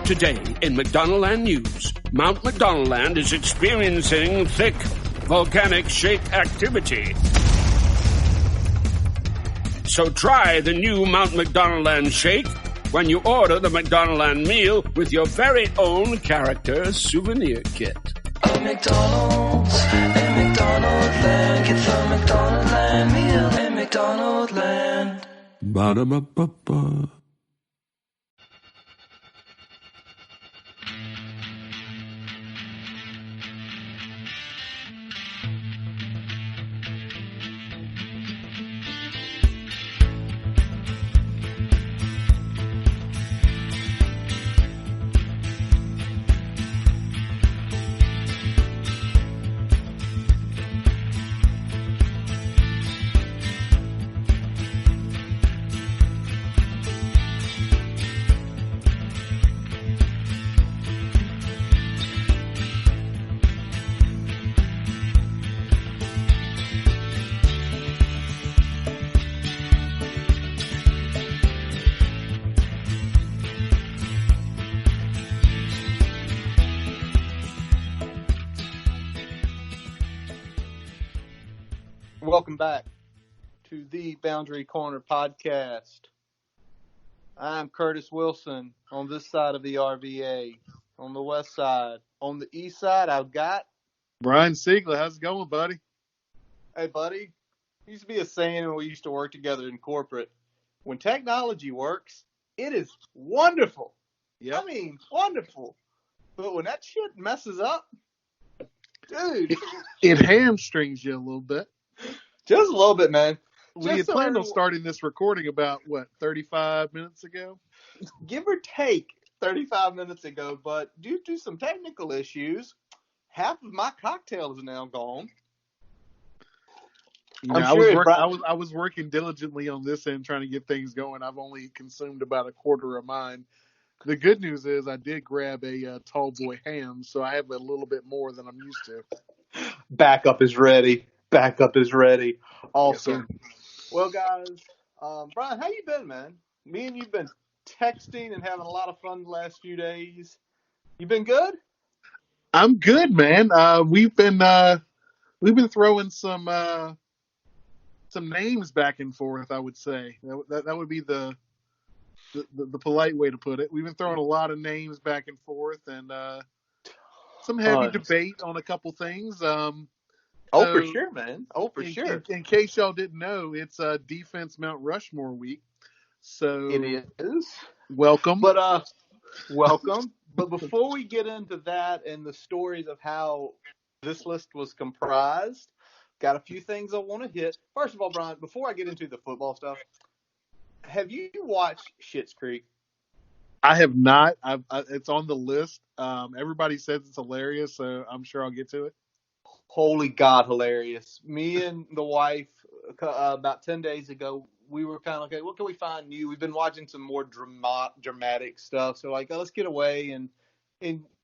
Today in McDonaldland News, Mount McDonaldland is experiencing thick volcanic shake activity. So try the new Mount McDonaldland shake when you order the McDonaldland meal with your very own character souvenir kit. Oh, McDonald's, in McDonaldland, get the McDonaldland meal in McDonaldland. Ba-da-ba-ba-ba. Welcome back to the Boundary Corner podcast. I'm Curtis Wilson on this side of the RVA, on the west side. On the east side, I've got Brian Siegler. How's it going, buddy? Hey, buddy. Used to be a saying when we used to work together in corporate. When technology works, it is wonderful. Yep. I mean, wonderful. But when that shit messes up, dude. It hamstrings you a little bit. Just a little bit, man. We had planned on starting this recording about, 35 minutes ago? Give or take 35 minutes ago, but due to some technical issues, half of my cocktail is now gone. I was working diligently on this end trying to get things going. I've only consumed about a quarter of mine. The good news is I did grab a tall boy ham, so I have a little bit more than I'm used to. Backup is ready. Backup is ready. Awesome. Yes, well, guys, Brian, how you been, man? Me and you've been texting and having a lot of fun the last few days. You been good? I'm good, man. We've been throwing some names back and forth, I would say. That would be the polite way to put it. We've been throwing a lot of names back and forth and some heavy debate on a couple things. For sure, man. Oh, for sure. In case y'all didn't know, it's Defense Mount Rushmore week. So it is. Welcome. But welcome. But before we get into that and the stories of how this list was comprised, got a few things I want to hit. First of all, Brian, before I get into the football stuff, have you watched Schitt's Creek? I have not. It's on the list. Everybody says it's hilarious, so I'm sure I'll get to it. Holy God, hilarious. Me and the wife, about 10 days ago, we were kind of, okay, what can we find new? We've been watching some more dramatic stuff. So, let's get away. And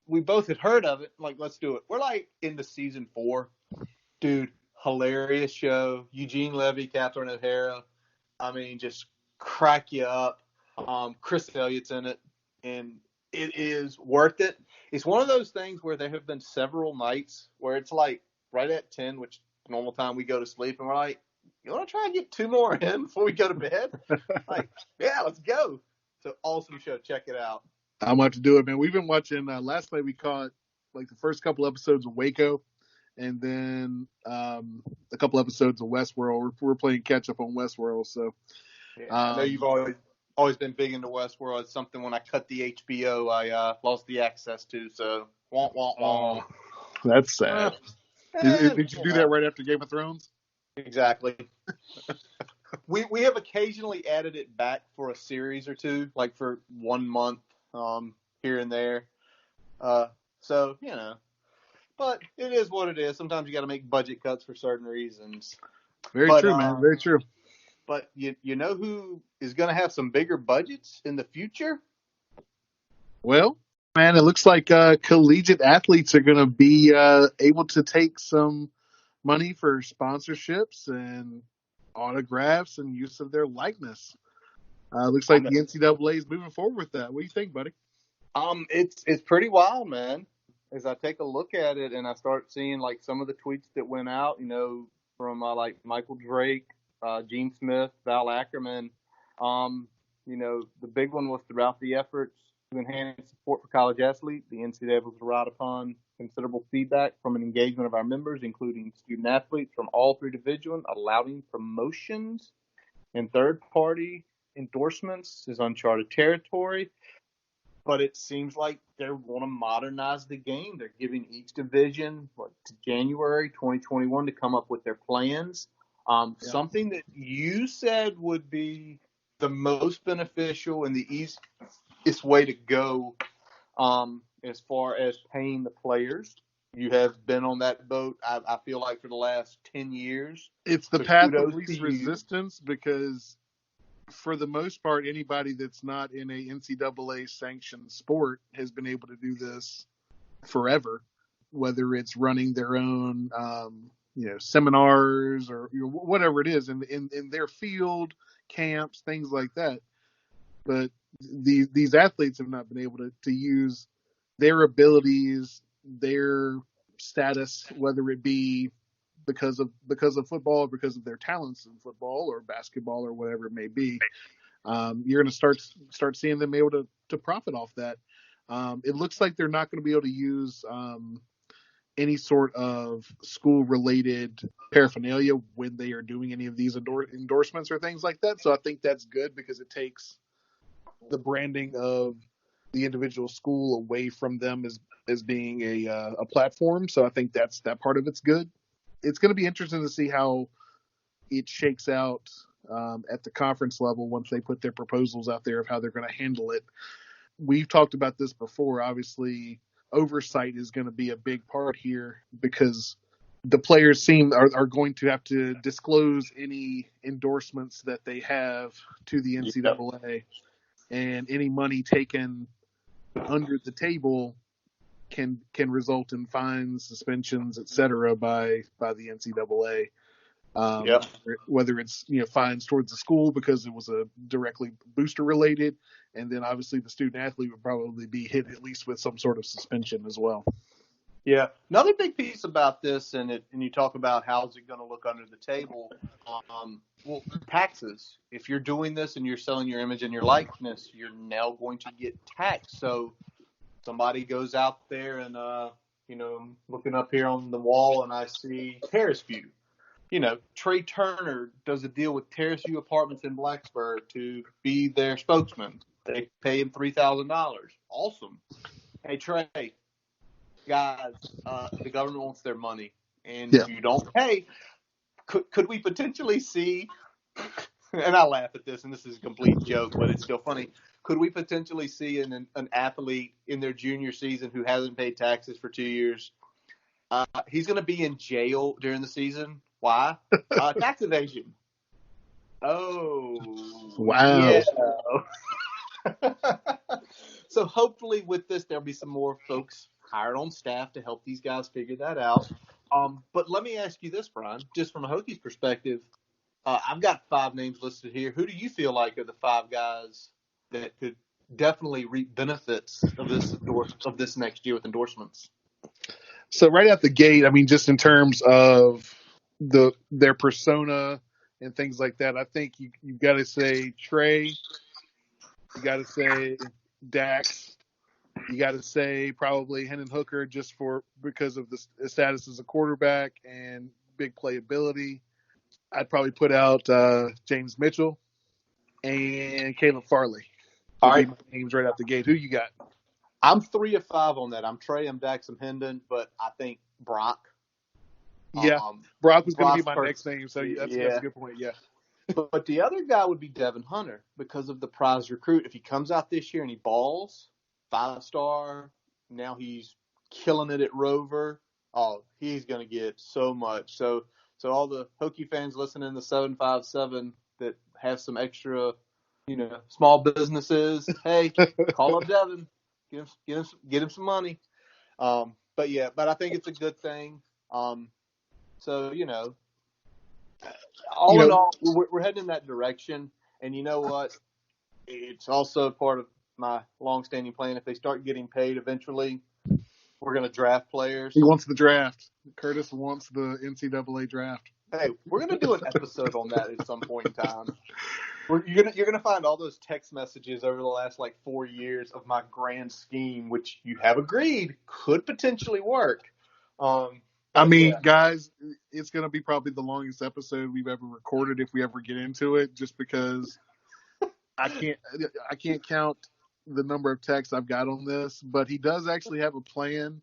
we both had heard of it. Let's do it. We're, into season 4. Dude, hilarious show. Eugene Levy, Catherine O'Hara. I mean, just crack you up. Chris Elliott's in it. And it is worth it. It's one of those things where there have been several nights where it's right at 10, which normal time we go to sleep, and we're like, you want to try and get 2 more in before we go to bed? Yeah, let's go. So awesome show. Check it out. I'm about to do it, man. We've been watching, last night we caught the first couple episodes of Waco, and then a couple episodes of Westworld. We're playing catch up on Westworld. So yeah, I know you've always been big into Westworld. It's something when I cut the HBO, I lost the access to. So wah, wah, wah. That's sad. Did you do that right after Game of Thrones? Exactly. we have occasionally added it back for a series or two, for 1 month here and there. So, but it is what it is. Sometimes you got to make budget cuts for certain reasons. Very true, man. Very true. But you know who is going to have some bigger budgets in the future? Well, man, it looks like collegiate athletes are going to be able to take some money for sponsorships and autographs and use of their likeness. Looks like the NCAA is moving forward with that. What do you think, buddy? It's pretty wild, man. As I take a look at it and I start seeing like some of the tweets that went out, from like Michael Drake, Gene Smith, Val Ackerman. The big one was throughout the efforts to enhance support for college athletes, the NCAA was relied upon considerable feedback from an engagement of our members, including student athletes from all three divisions, allowing promotions and third-party endorsements is uncharted territory. But it seems like they want to modernize the game. They're giving each division to January 2021 to come up with their plans. Something that you said would be the most beneficial and the easiest way to go as far as paying the players. You have been on that boat, I feel like, for the last 10 years. It's the path of least resistance because for the most part, anybody that's not in a NCAA sanctioned sport has been able to do this forever, whether it's running their own, seminars or whatever it is in their field, camps, things like that. But these athletes have not been able to use their abilities, their status, whether it be because of football or because of their talents in football or basketball or whatever it may be. You're going to start seeing them able to profit off that. It looks like they're not going to be able to use any sort of school-related paraphernalia when they are doing any of these endorsements or things like that. So I think that's good because it takes the branding of the individual school away from them as being a platform. So I think that part of it's good. It's going to be interesting to see how it shakes out at the conference level once they put their proposals out there of how they're going to handle it. We've talked about this before. Obviously, oversight is going to be a big part here because the players are going to have to disclose any endorsements that they have to the NCAA, and any money taken under the table can result in fines, suspensions, etc. by the NCAA. Whether it's fines towards the school because it was a directly booster related, and then obviously the student athlete would probably be hit at least with some sort of suspension as well. Yeah, another big piece about this, and you talk about how's it going to look under the table. Taxes. If you're doing this and you're selling your image and your likeness, you're now going to get taxed. So somebody goes out there and looking up here on the wall and I see Terrace View. Trey Turner does a deal with Terrace View Apartments in Blacksburg to be their spokesman. They pay him $3,000. Awesome. Hey, Trey, guys, the government wants their money, and if you don't pay, could we potentially see, and I laugh at this, and this is a complete joke, but it's still funny, could we potentially see an athlete in their junior season who hasn't paid taxes for 2 years? He's going to be in jail during the season. Why? Tax evasion. Oh. Wow. Yeah. So hopefully with this, there'll be some more folks hired on staff to help these guys figure that out. But let me ask you this, Brian, just from a Hokie's perspective. I've got 5 names listed here. Who do you feel like are the 5 guys that could definitely reap benefits of this next year with endorsements? So right out the gate, I mean, just in terms of their persona and things like that, I think you've got to say Trey, you got to say Dax, you got to say probably Hendon Hooker just because of the status as a quarterback and big playability. I'd probably put out James Mitchell and Caleb Farley. All right, names right out the gate. Who you got? I'm 3 of 5 on that. I'm Trey, I'm Dax, I'm Hendon, but I think Brock. Yeah, Brock was going to be my next name, so that's a good point. Yeah. But the other guy would be Devin Hunter because of the prize recruit. If he comes out this year and he balls, 5-star, now he's killing it at Rover. Oh, he's going to get so much. So all the Hokie fans listening to 757 that have some extra, small businesses, hey, call up Devin, get him some money. But I think it's a good thing. So, all in all, we're heading in that direction. And you know what? It's also part of my longstanding plan. If they start getting paid eventually, we're going to draft players. He wants the draft. Curtis wants the NCAA draft. Hey, we're going to do an episode on that at some point in time. You're gonna find all those text messages over the last 4 years of my grand scheme, which you have agreed could potentially work. Guys, it's gonna be probably the longest episode we've ever recorded if we ever get into it, just because I can't count the number of texts I've got on this. But he does actually have a plan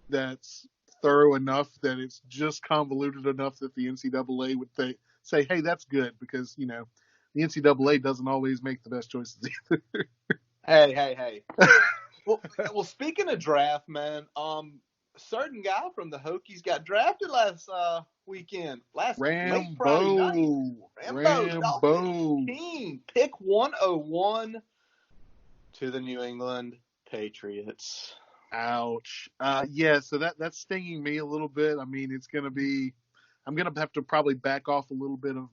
that's thorough enough that it's just convoluted enough that the NCAA would say, hey, that's good, because the NCAA doesn't always make the best choices either. Hey. well, speaking of draft, man, certain guy from the Hokies got drafted last weekend. Late Friday night. Dalton Keene, pick 101 to the New England Patriots. Ouch. So that's stinging me a little bit. I'm going to have to probably back off a little bit of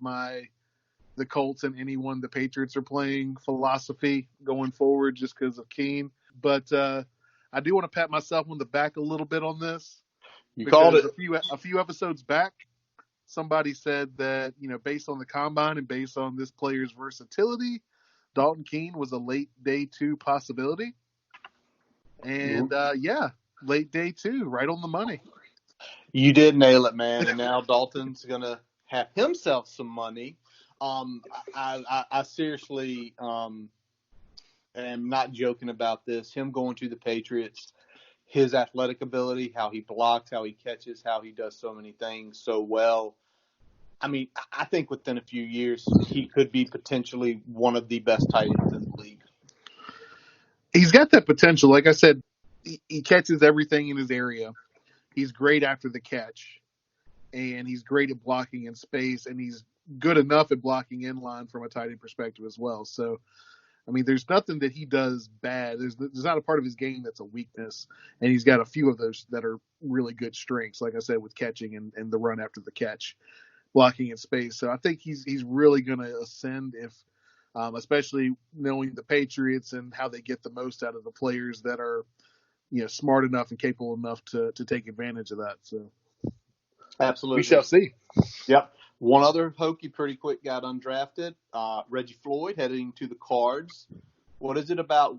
the Colts and anyone the Patriots are playing philosophy going forward just because of Keene. But I do want to pat myself on the back a little bit on this. You called it. A few episodes back, somebody said that, based on the combine and based on this player's versatility, Dalton Keene was a late day 2 possibility. And late day 2, right on the money. You did nail it, man. And now Dalton's going to have himself some money. I seriously am not joking about this. Him going to the Patriots, his athletic ability, how he blocks, how he catches, how he does so many things so well. I think within a few years, he could be potentially one of the best tight ends in the league. He's got that potential. Like I said, he catches everything in his area. He's great after the catch, and he's great at blocking in space, and he's good enough at blocking in line from a tight end perspective as well. So, there's nothing that he does bad. There's not a part of his game that's a weakness, and he's got a few of those that are really good strengths, like I said, with catching and the run after the catch, blocking in space. So I think he's really going to ascend if, especially knowing the Patriots and how they get the most out of the players that are, smart enough and capable enough to take advantage of that. So absolutely, we shall see. Yep. One other Hokie pretty quick got undrafted. Reggie Floyd heading to the Cards. What is it about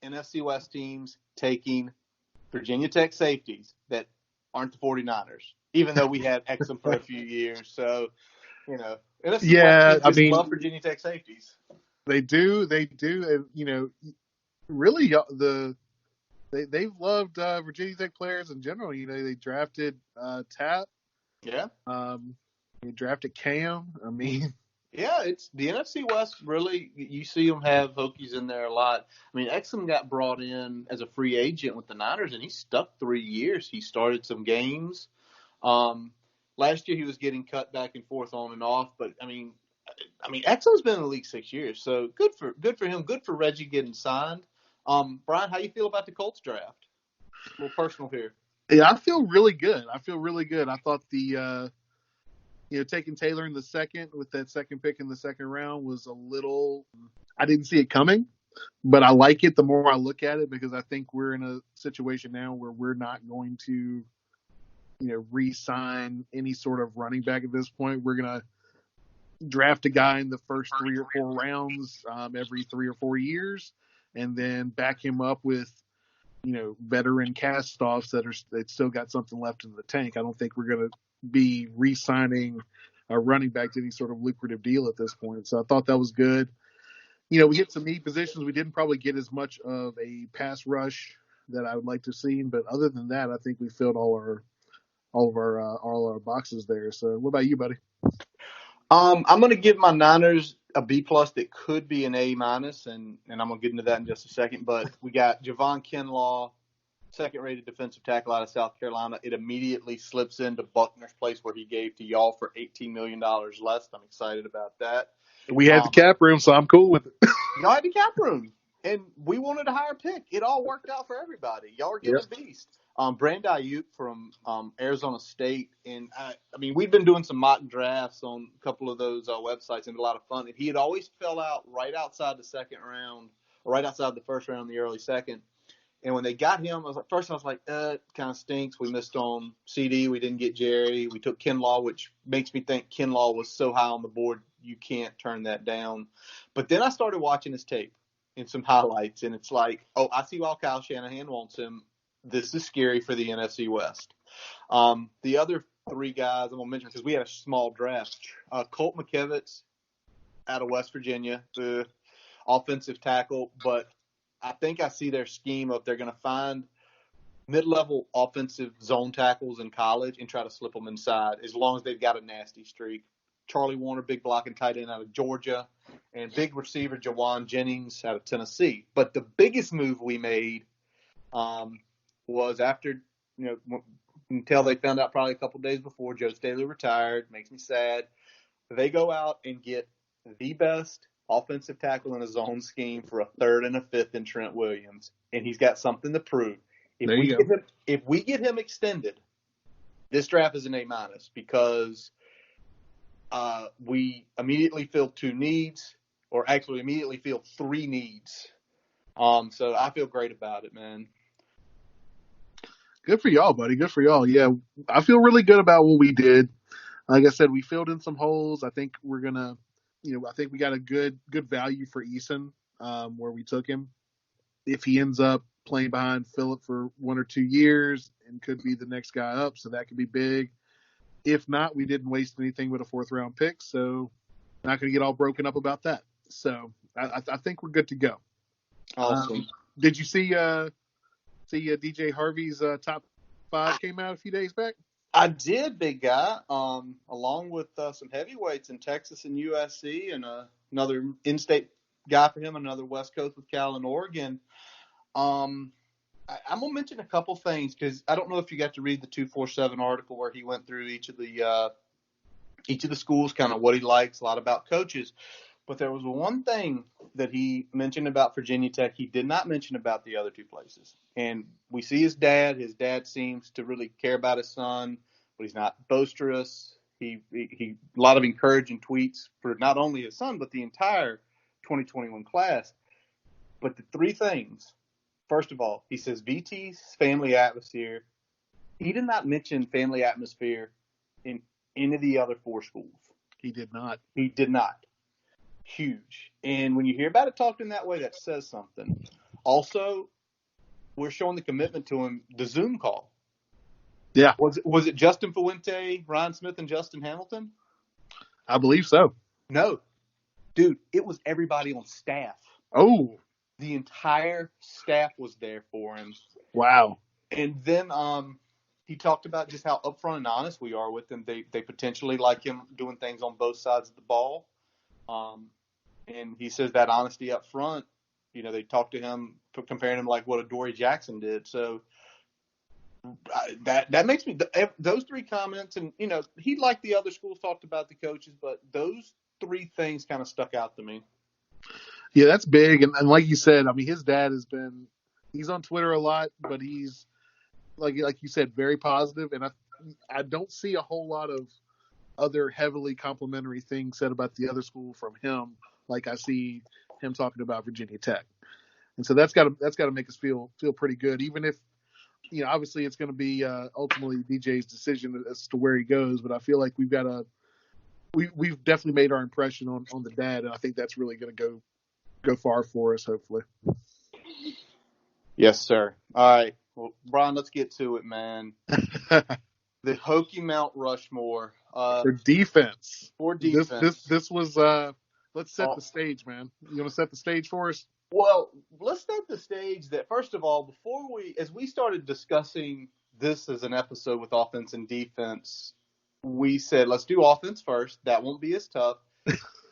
NFC West teams taking Virginia Tech safeties that aren't the 49ers, even though we had Exum for a few years? So, NFC West teams love Virginia Tech safeties. They do. Really, they've loved Virginia Tech players in general. They drafted Tap. Yeah. They drafted Cam. Yeah, it's the NFC West. Really, you see them have Hokies in there a lot. Exum got brought in as a free agent with the Niners, and he stuck 3 years. He started some games. Last year he was getting cut back and forth on and off, but Exum's been in the league 6 years, so good for him. Good for Reggie getting signed. Brian, how you feel about the Colts draft? A little personal here. Yeah, I feel really good. I thought the taking Taylor in the second with that second pick in the second round was a little – I didn't see it coming, but I like it the more I look at it, because I think we're in a situation now where we're not going to, re-sign any sort of running back at this point. We're going to draft a guy in the first 3 or 4 rounds every 3 or 4 years, and then back him up with, veteran cast-offs that still got something left in the tank. I don't think we're going to be re-signing a running back to any sort of lucrative deal at this point. So I thought that was good. We hit some need positions. We didn't probably get as much of a pass rush that I would like to see, but other than that, I think we filled all of our boxes there. So what about you, buddy? I'm going to give my Niners a B+ that could be an A-, and I'm going to get into that in just a second. But we got Javon Kinlaw, second-rated defensive tackle out of South Carolina. It immediately slips into Buckner's place where he gave to y'all for $18 million less. I'm excited about that. We had the cap room, so I'm cool with it. Y'all had the cap room, and we wanted a higher pick. It all worked out for everybody. Y'all are getting a beast. Brandon Ayuk from Arizona State, and we've been doing some mock drafts on a couple of those websites, and a lot of fun. And he had always fell out right outside the second round right outside the first round, the early second. And when they got him, I was like, it kind of stinks. We missed on CD. We didn't get Jerry. We took Kinlaw, which makes me think Kinlaw was so high on the board, you can't turn that down. But then I started watching his tape and some highlights, and it's like, oh, I see why Kyle Shanahan wants him. This is scary for the NFC West. The other three guys I'm going to mention, because we had a small draft. Colt McKivitz out of West Virginia, the offensive tackle, but I think I see their scheme of they're going to find mid-level offensive zone tackles in college and try to slip them inside as long as they've got a nasty streak. Charlie Warner, big blocking tight end out of Georgia, and big receiver Jawan Jennings out of Tennessee. But the biggest move we made was after, until they found out probably a couple days before Joe Staley retired. Makes me sad. They go out and get the best offensive tackle in a zone scheme for a third and a fifth in Trent Williams, and he's got something to prove. If we get him extended, this draft is an A- because we immediately fill two needs, or actually immediately fill three needs. So I feel great about it, man. Good for y'all, buddy. Good for y'all. Yeah, I feel really good about what we did. Like I said, we filled in some holes. I think we're gonna. I think we got a good value for Eason where we took him. If he ends up playing behind Phillip for 1 or 2 years and could be the next guy up, so that could be big. If not, we didn't waste anything with a 4th-round pick, so not going to get all broken up about that. So I think we're good to go. Awesome. Did you see DJ Harvey's top 5 came out a few days back? I did, big guy, along with some heavyweights in Texas and USC, and another in-state guy for him, another West Coast with Cal and Oregon. I'm going to mention a couple things because I don't know if you got to read the 247 article where he went through each of the schools, kind of what he likes, a lot about coaches. But there was one thing that he mentioned about Virginia Tech he did not mention about the other two places. And we see his dad. His dad seems to really care about his son, but he's not boisterous. He a lot of encouraging tweets for not only his son, but the entire 2021 class. But the three things, first of all, he says VT's family atmosphere. He did not mention family atmosphere in any of the other 4 schools. He did not. He did not. Huge. And when you hear about it talked in that way, that says something. Also, we're showing the commitment to him, the Zoom call. Yeah. Was it Justin Fuente, Ryan Smith, and Justin Hamilton? I believe so. No. Dude, it was everybody on staff. Oh. The entire staff was there for him. Wow. And then he talked about just how upfront and honest we are with him. They potentially like him doing things on both sides of the ball. And he says that honesty up front, they talked to him, comparing him like what Adoree Jackson did. So that makes me – those 3 comments, and, he, like the other schools, talked about the coaches, but those 3 things kind of stuck out to me. Yeah, that's big. And like you said, I mean, his dad he's on Twitter a lot, but he's, like you said, very positive. And I don't see a whole lot of other heavily complimentary things said about the other school from him, like I see him talking about Virginia Tech. And so that's got to make us feel pretty good, even if, obviously it's going to be ultimately DJ's decision as to where he goes. But I feel like we've definitely made our impression on the dad, and I think that's really going to go far for us, hopefully. Yes, sir. All right. Well, Brian, let's get to it, man. The Hokie Mount Rushmore. For defense. This was let's set the stage, man. You want to set the stage for us? Well, let's set the stage that, first of all, as we started discussing this as an episode with offense and defense, we said, let's do offense first. That won't be as tough.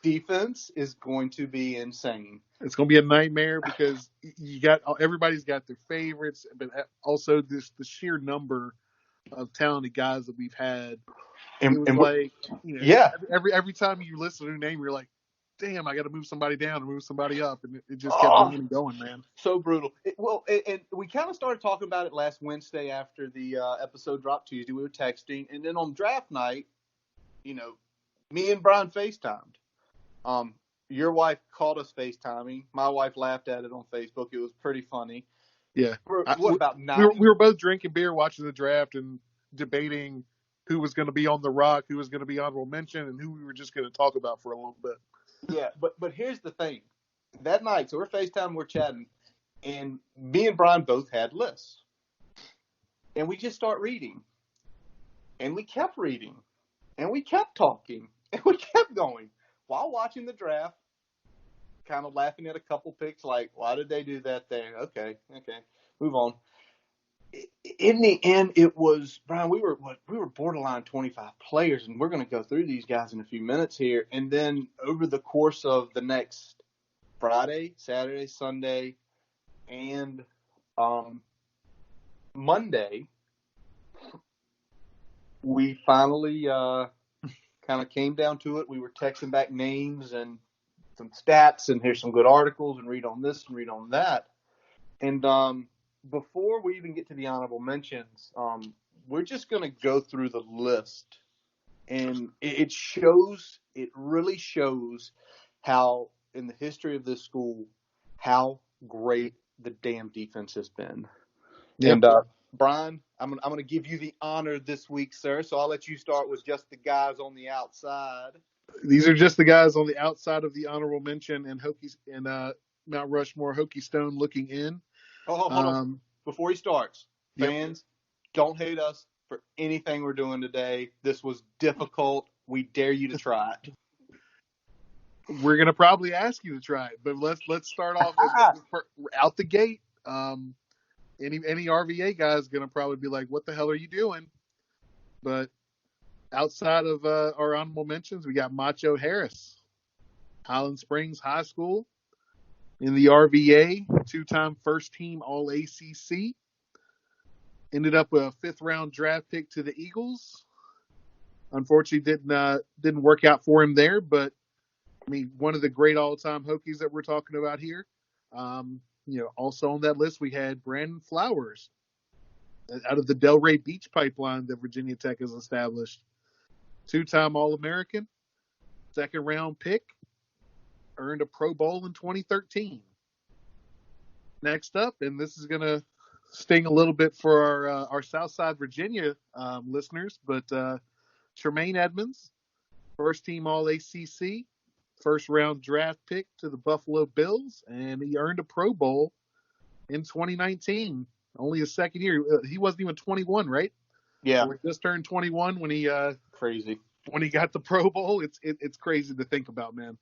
Defense is going to be insane. It's going to be a nightmare because everybody's got their favorites, but also the sheer number of talented guys that we've had. Every time you listen to a name, you're like, damn, I got to move somebody down and move somebody up. And it just kept going, man. So brutal. And we kind of started talking about it last Wednesday after the episode dropped Tuesday. We were texting. And then on draft night, me and Brian FaceTimed. Your wife called us FaceTiming. My wife laughed at it on Facebook. It was pretty funny. Yeah. What about We were both drinking beer, watching the draft, and debating who was going to be on the rock, who was going to be honorable mention, and who we were just going to talk about for a little bit. Yeah, but here's the thing. That night, so we're FaceTime, we're chatting, and me and Brian both had lists. And we just start reading. And we kept reading. And we kept talking. And we kept going while watching the draft, kind of laughing at a couple picks like, why did they do that there? Okay, move on. In the end, it was, Brian, we were borderline 25 players, and we're going to go through these guys in a few minutes here. And then over the course of the next Friday, Saturday, Sunday, and Monday, we finally kind of came down to it. We were texting back names and some stats, and here's some good articles, and read on this and read on that. And before we even get to the honorable mentions, we're just going to go through the list. And it really shows how, in the history of this school, how great the damn defense has been. Yep. And Brian, I'm going to give you the honor this week, sir. So I'll let you start with just the guys on the outside. These are just the guys on the outside of the honorable mention and Hokies and Mount Rushmore, Hokie Stone looking in. Oh, hold on. Before he starts, fans, don't hate us for anything we're doing today. This was difficult. We dare you to try it. We're going to probably ask you to try it, but let's start off out the gate. Any RVA guy is going to probably be like, what the hell are you doing? But outside of our honorable mentions, we got Macho Harris, Highland Springs High School. In the RVA, 2-time first-team All-ACC. Ended up a 5th-round draft pick to the Eagles. Unfortunately, didn't work out for him there, but I mean, one of the great all-time Hokies that we're talking about here. Also on that list, we had Brandon Flowers out of the Delray Beach pipeline that Virginia Tech has established. 2-time All-American, 2nd-round pick. Earned a Pro Bowl in 2013. Next up, and this is going to sting a little bit for our Southside Virginia listeners, but Tremaine Edmonds, first-team All-ACC, 1st-round draft pick to the Buffalo Bills, and he earned a Pro Bowl in 2019. Only his 2nd year. He wasn't even 21, right? Yeah. Or he just turned 21 when he crazy when he got the Pro Bowl. It's crazy to think about, man.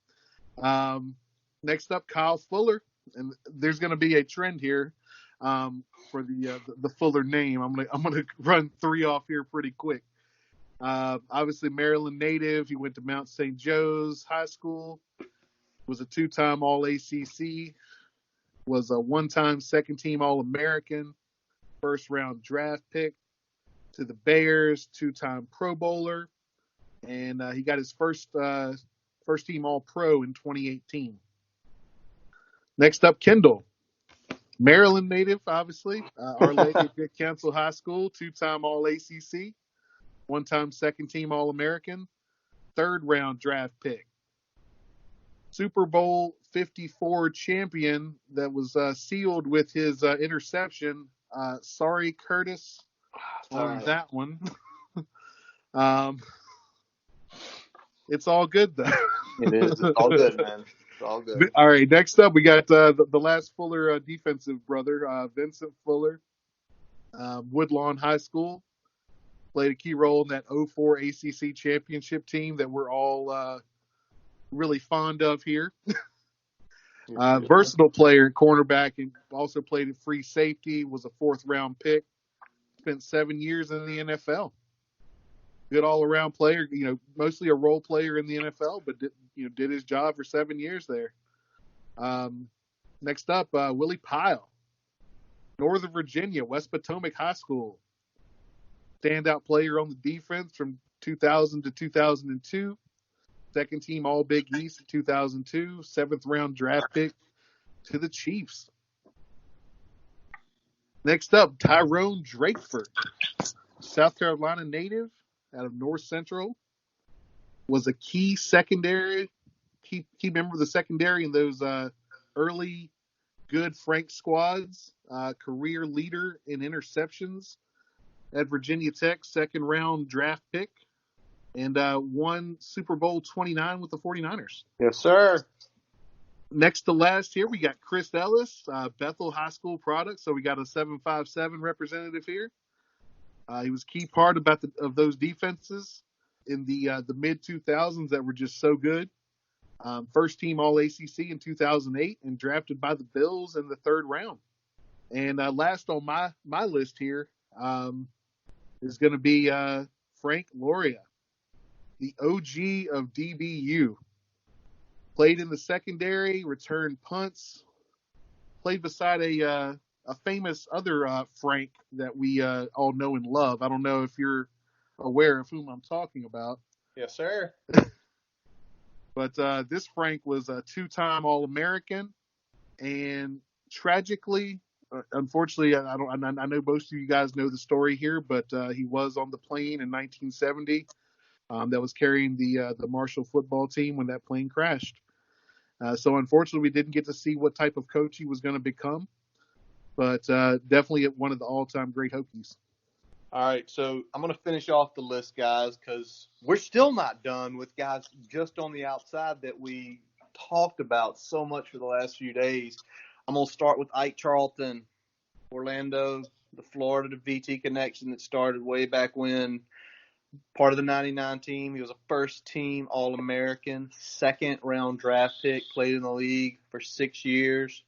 Next up, Kyle Fuller, and there's going to be a trend here for the Fuller name. I'm gonna run 3 off here pretty quick. Obviously, Maryland native. He went to Mount St. Joe's High School. Was a 2-time All-ACC. Was a 1-time 2nd-team All-American. 1st-round draft pick to the Bears. 2-time Pro Bowler, and he got his first-team All-Pro in 2018. Next up, Kendall. Maryland native, obviously. Our Lady of Good Counsel High School, 2-time All-ACC, 1-time 2nd-team All-American, 3rd-round draft pick. Super Bowl 54 champion that was sealed with his interception. Sorry, Curtis, on that one. It's all good, though. It is. It's all good, man. It's all good. All right, next up, we got the last Fuller defensive brother, Vincent Fuller, Woodlawn High School. Played a key role in that 04 ACC championship team that we're all really fond of here. Versatile player, cornerback, and also played at free safety, was a 4th-round pick. Spent 7 years in the NFL. Good all-around player, mostly a role player in the NFL, but did his job for 7 years there. Next up, Willie Pyle, Northern Virginia, West Potomac High School. Standout player on the defense from 2000 to 2002. 2nd-team All-Big East in 2002. 7th-round draft pick to the Chiefs. Next up, Tyrone Drakeford, South Carolina native out of North Central. Was a key secondary key member of the secondary in those early good Frank squads. Career leader in interceptions at Virginia Tech, second round draft pick, and won Super Bowl 29 with the 49ers. Yes, sir. Next to last here, we got Chris Ellis, Bethel High School product. So we got a 757 representative here. He was key part of those defenses in the mid 2000s that were just so good. First team All ACC in 2008 and drafted by the Bills in the third round. And last on my list here is going to be Frank Loria, the OG of DBU. Played in the secondary, returned punts, played beside a famous other Frank that we all know and love. I don't know if you're aware of whom I'm talking about. Yes, sir. But this Frank was a two-time All-American, and tragically, unfortunately, I know most of you guys know the story here, but he was on the plane in 1970 that was carrying the Marshall football team when that plane crashed. So unfortunately, we didn't get to see what type of coach he was going to become, but definitely one of the all-time great Hokies. All right, so I'm going to finish off the list, guys, because we're still not done with guys just on the outside that we talked about so much for the last few days. I'm going to start with Ike Charlton, Orlando, the Florida to VT connection that started way back when. Part of the 99 team. He was a first-team All-American, second-round draft pick, played in the league for 6 years.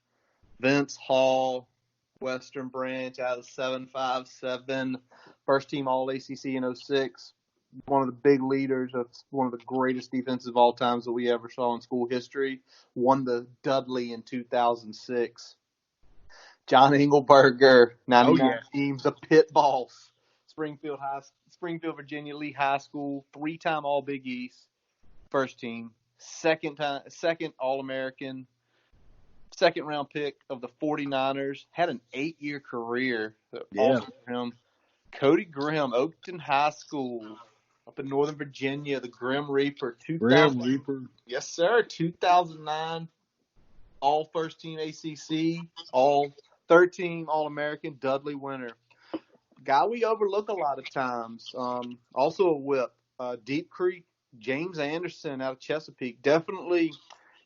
Vince Hall, Western Branch out of 757, first-team All-ACC in 06. One of the big leaders of one of the greatest defensive of all times that we ever saw in school history. Won the Dudley in 2006. John Engelberger, 99 teams, the Pit Boss. Springfield, Virginia, Lee High School, 3-time All Big East, first team, second All-American, second round pick of the 49ers, had an 8-year career. Also for him. Cody Grimm, Oakton High School, up in Northern Virginia, the Grim Reaper. Yes, sir. 2009, all first team ACC, all third team All-American, Dudley winner. Guy we overlook a lot of times. Also a whip. Deep Creek, James Anderson out of Chesapeake. Definitely,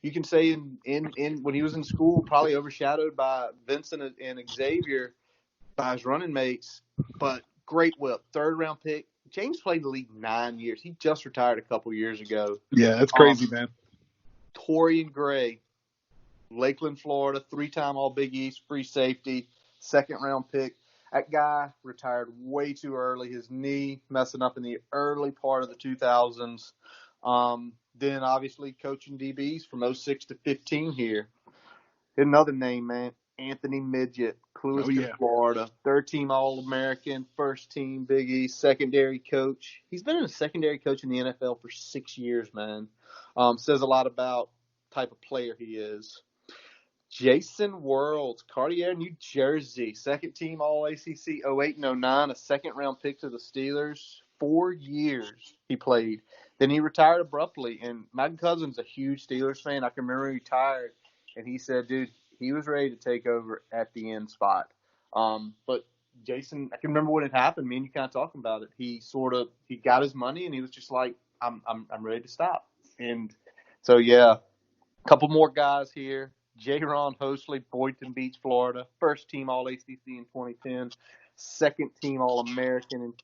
you can say in when he was in school, probably overshadowed by Vincent and Xavier by his running mates. But great whip. Third round pick. James played in the league 9 years. He just retired a couple years ago. Yeah, that's crazy, man. Torian Gray, Lakeland, Florida, 3-time All Big East, free safety, second round pick. That guy retired way too early. His knee messing up in the early part of the 2000s. Then, obviously, coaching DBs from 06 to 15 here. Another name, man, Anthony Midget, Clewiston, Florida. Third-team All-American, first-team Big East, secondary coach. He's been a secondary coach in the NFL for 6 years, man. Says a lot about the type of player he is. Jason Worlds, Cartier, New Jersey, second team All-ACC 08 and 09, a second-round pick to the Steelers. 4 years he played. Then he retired abruptly, and my cousin's a huge Steelers fan. I can remember he retired, and he said, dude, he was ready to take over at the end spot. But Jason, I can remember when it happened. Me and you kind of talking about it. He got his money, and he was just like, I'm ready to stop. And so, yeah, a couple more guys here. J-Ron Hosley, Boynton Beach, Florida. First team All-ACC in 2010. Second team All-American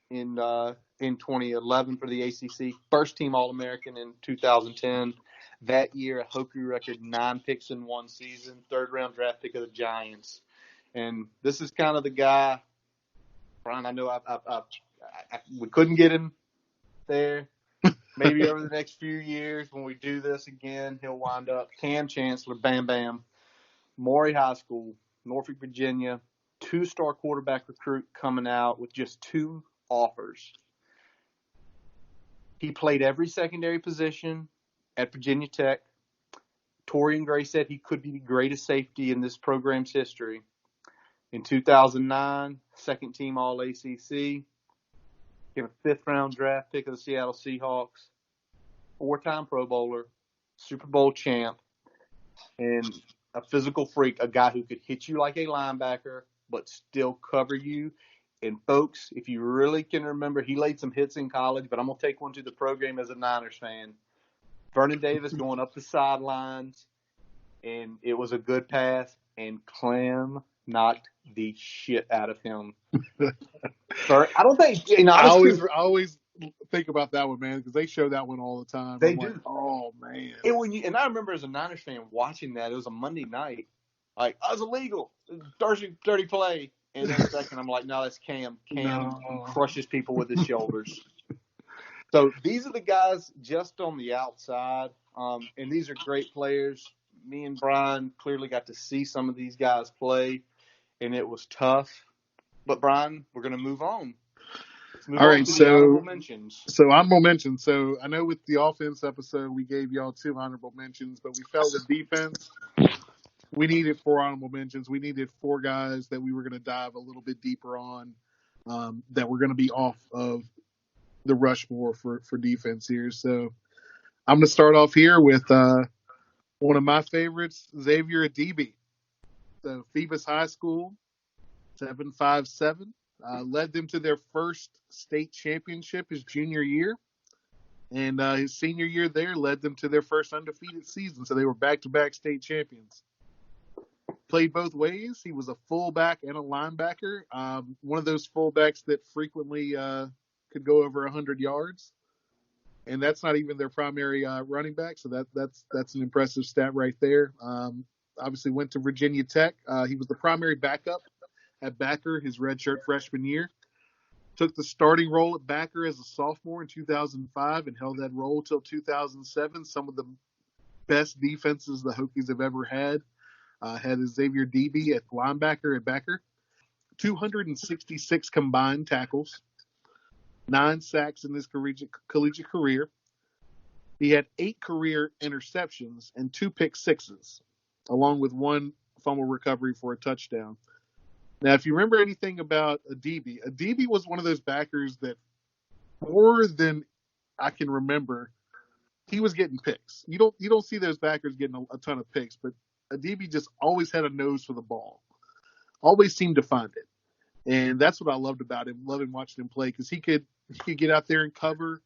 in 2011 for the ACC. First team All-American in 2010. That year, a Hokie record 9 picks in one season. Third round draft pick of the Giants. And this is kind of the guy, Brian, I know we couldn't get him there. Maybe over the next few years when we do this again, he'll wind up Cam Chancellor, Bam Bam, Maury High School, Norfolk, Virginia, 2-star quarterback recruit coming out with just 2 offers. He played every secondary position at Virginia Tech. Torian Gray said he could be the greatest safety in this program's history. In 2009, second team All-ACC. He had a 5th-round draft pick of the Seattle Seahawks. 4-time Pro Bowler. Super Bowl champ, and a physical freak, a guy who could hit you like a linebacker but still cover you. And, folks, if you really can remember, he laid some hits in college, but I'm going to take one to the program as a Niners fan. Vernon Davis going up the sidelines, and it was a good pass, and Clem knocked the shit out of him. I don't think I always think about that one, man, because they show that one all the time. They I'm do. like, oh man. And I remember as a Niners fan watching that. It was a Monday night. Like, oh, it's illegal. Dirty play. And then second, I'm like, no, that's Cam. Cam crushes people with his shoulders. So these are the guys just on the outside, and these are great players. Me and Brian clearly got to see some of these guys play, and it was tough. But, Brian, we're going to move on. All right, so honorable mentions. So honorable mentions. So I know with the offense episode, we gave y'all 2 honorable mentions, but we felt with defense, we needed 4 honorable mentions. We needed 4 guys that we were going to dive a little bit deeper on, that were going to be off of the Rushmore for defense here. So I'm going to start off here with one of my favorites, Xavier Adibi. So Phoebus High School, 7.57. Led them to their first state championship his junior year. And his senior year there led them to their first undefeated season. So they were back-to-back state champions. Played both ways. He was a fullback and a linebacker. One of those fullbacks that frequently could go over 100 yards. And that's not even their primary running back. So that's an impressive stat right there. Obviously went to Virginia Tech. He was the primary backup at backer his redshirt freshman year. Took the starting role at backer as a sophomore in 2005 and held that role till 2007. Some of the best defenses the Hokies have ever had. Had Xavier Adibi at linebacker at backer. 266 combined tackles. 9 sacks in his collegiate career. He had 8 career interceptions and 2 pick sixes, along with 1 fumble recovery for a touchdown. Now, if you remember anything about Adibi was one of those backers that, more than I can remember, he was getting picks. You don't see those backers getting a ton of picks, but Adibi just always had a nose for the ball. Always seemed to find it. And that's what I loved about him, loving watching him play, because he could get out there and cover.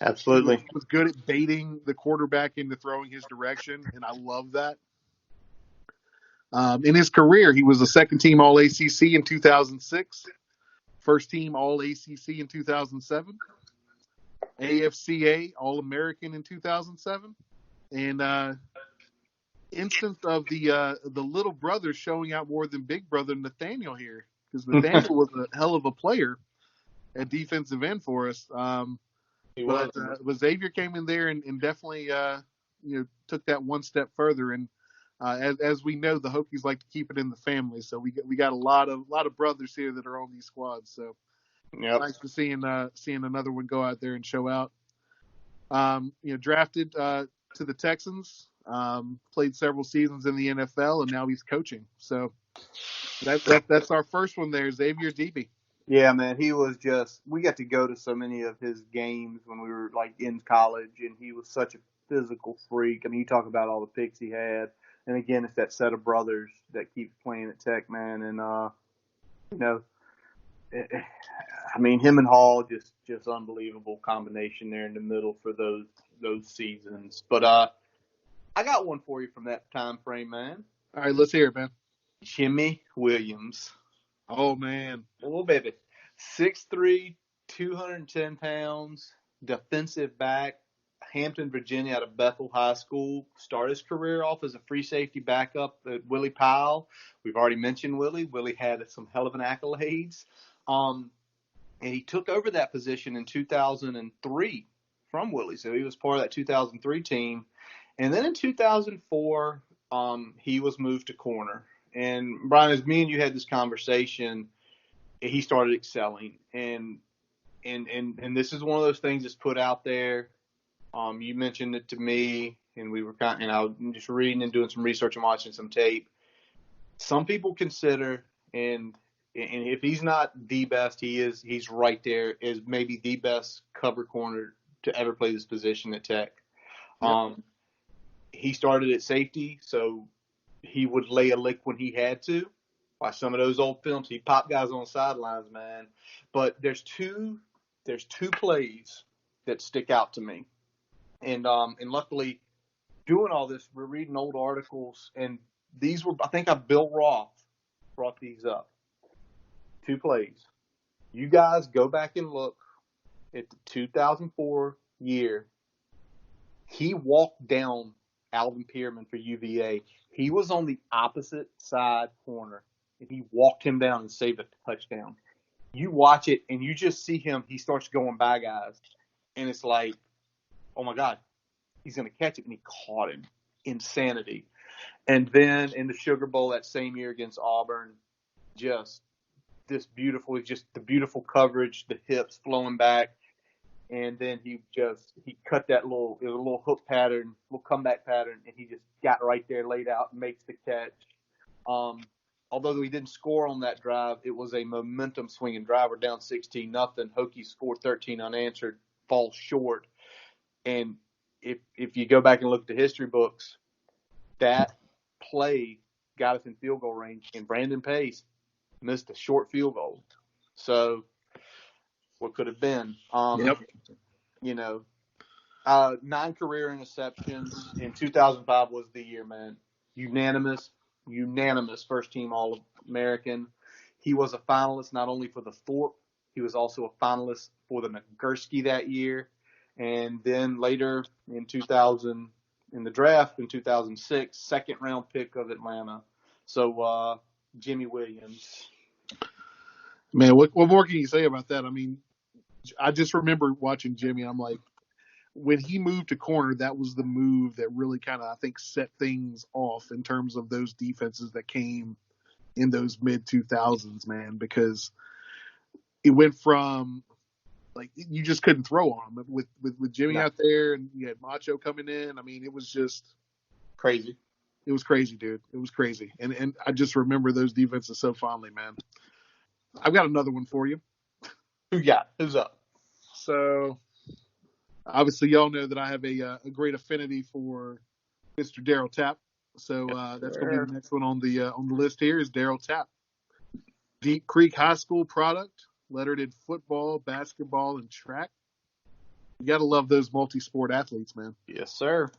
Absolutely. He was good at baiting the quarterback into throwing his direction, and I love that. In his career, he was a second-team All-ACC in 2006, first-team All-ACC in 2007, AFCA All-American in 2007, and instance of the little brother showing out more than big brother Nathaniel here, because Nathaniel was a hell of a player at defensive end for us. But Xavier came in there and definitely took that one step further. And as we know, the Hokies like to keep it in the family, so we got a lot of brothers here that are on these squads. So nice to seeing another one go out there and show out. Drafted to the Texans, played several seasons in the NFL, and now he's coaching. So that's our first one there, Xavier Adibi. Yeah, man, he was we got to go to so many of his games when we were like in college, and he was such a physical freak. I mean, you talk about all the picks he had. And again, it's that set of brothers that keeps playing at Tech, man. And, I mean, him and Hall, just unbelievable combination there in the middle for those seasons. But I got one for you from that time frame, man. All right, let's hear it, man. Jimmy Williams. Oh, man. Oh, baby. 6'3", 210 pounds, defensive back. Hampton, Virginia, out of Bethel High School. Started his career off as a free safety backup at Willie Powell. We've already mentioned Willie. Willie had some hell of an accolades. And he took over that position in 2003 from Willie. So he was part of that 2003 team. And then in 2004, he was moved to corner. And, Brian, as me and you had this conversation, he started excelling. And this is one of those things that's put out there. You mentioned it to me, and we were I was just reading and doing some research and watching some tape. Some people consider, and if he's not the best, he's right there as maybe the best cover corner to ever play this position at Tech. Yep. He started at safety, so he would lay a lick when he had to. Watch some of those old films. He popped guys on the sidelines, man. But there's two plays that stick out to me. And luckily, doing all this, we're reading old articles, and these were, I think, Bill Roth brought these up. 2 plays. You guys go back and look at the 2004 year. He walked down Alvin Pierman for UVA. He was on the opposite side corner, and he walked him down and saved a touchdown. You watch it, and you just see him. He starts going by guys, and it's like, oh, my God, he's going to catch it, and he caught him. Insanity. And then in the Sugar Bowl that same year against Auburn, just the beautiful coverage, the hips flowing back. And then he cut that little hook pattern, little comeback pattern, and he just got right there, laid out, and makes the catch. Although we didn't score on that drive, it was a momentum swinging drive. We're down 16-0. Hokie scored 13 unanswered, falls short. And if you go back and look at the history books, that play got us in field goal range, and Brandon Pace missed a short field goal. So what could have been? Yep. 9 career interceptions in 2005 was the year, man. Unanimous first team All-American. He was a finalist not only for the Thorpe, he was also a finalist for the Nagurski that year. And then later in 2000, in the draft in 2006, second round pick of Atlanta. So Jimmy Williams. Man, what more can you say about that? I mean, I just remember watching Jimmy. I'm like, when he moved to corner, that was the move that really kind of, I think, set things off in terms of those defenses that came in those mid-2000s, man, because it went from, like, you just couldn't throw on him. With Jimmy out there, and you had Macho coming in. I mean, it was just crazy. It was crazy, dude. It was crazy. And I just remember those defenses so fondly, man. I've got another one for you. Who you got? Who's up? So, obviously, y'all know that I have a great affinity for Mr. Darryl Tapp. So that's going to be the next one on the list here is Darryl Tapp. Deep Creek High School product, lettered in football, basketball, and track. You got to love those multi-sport athletes, man. Yes, sir.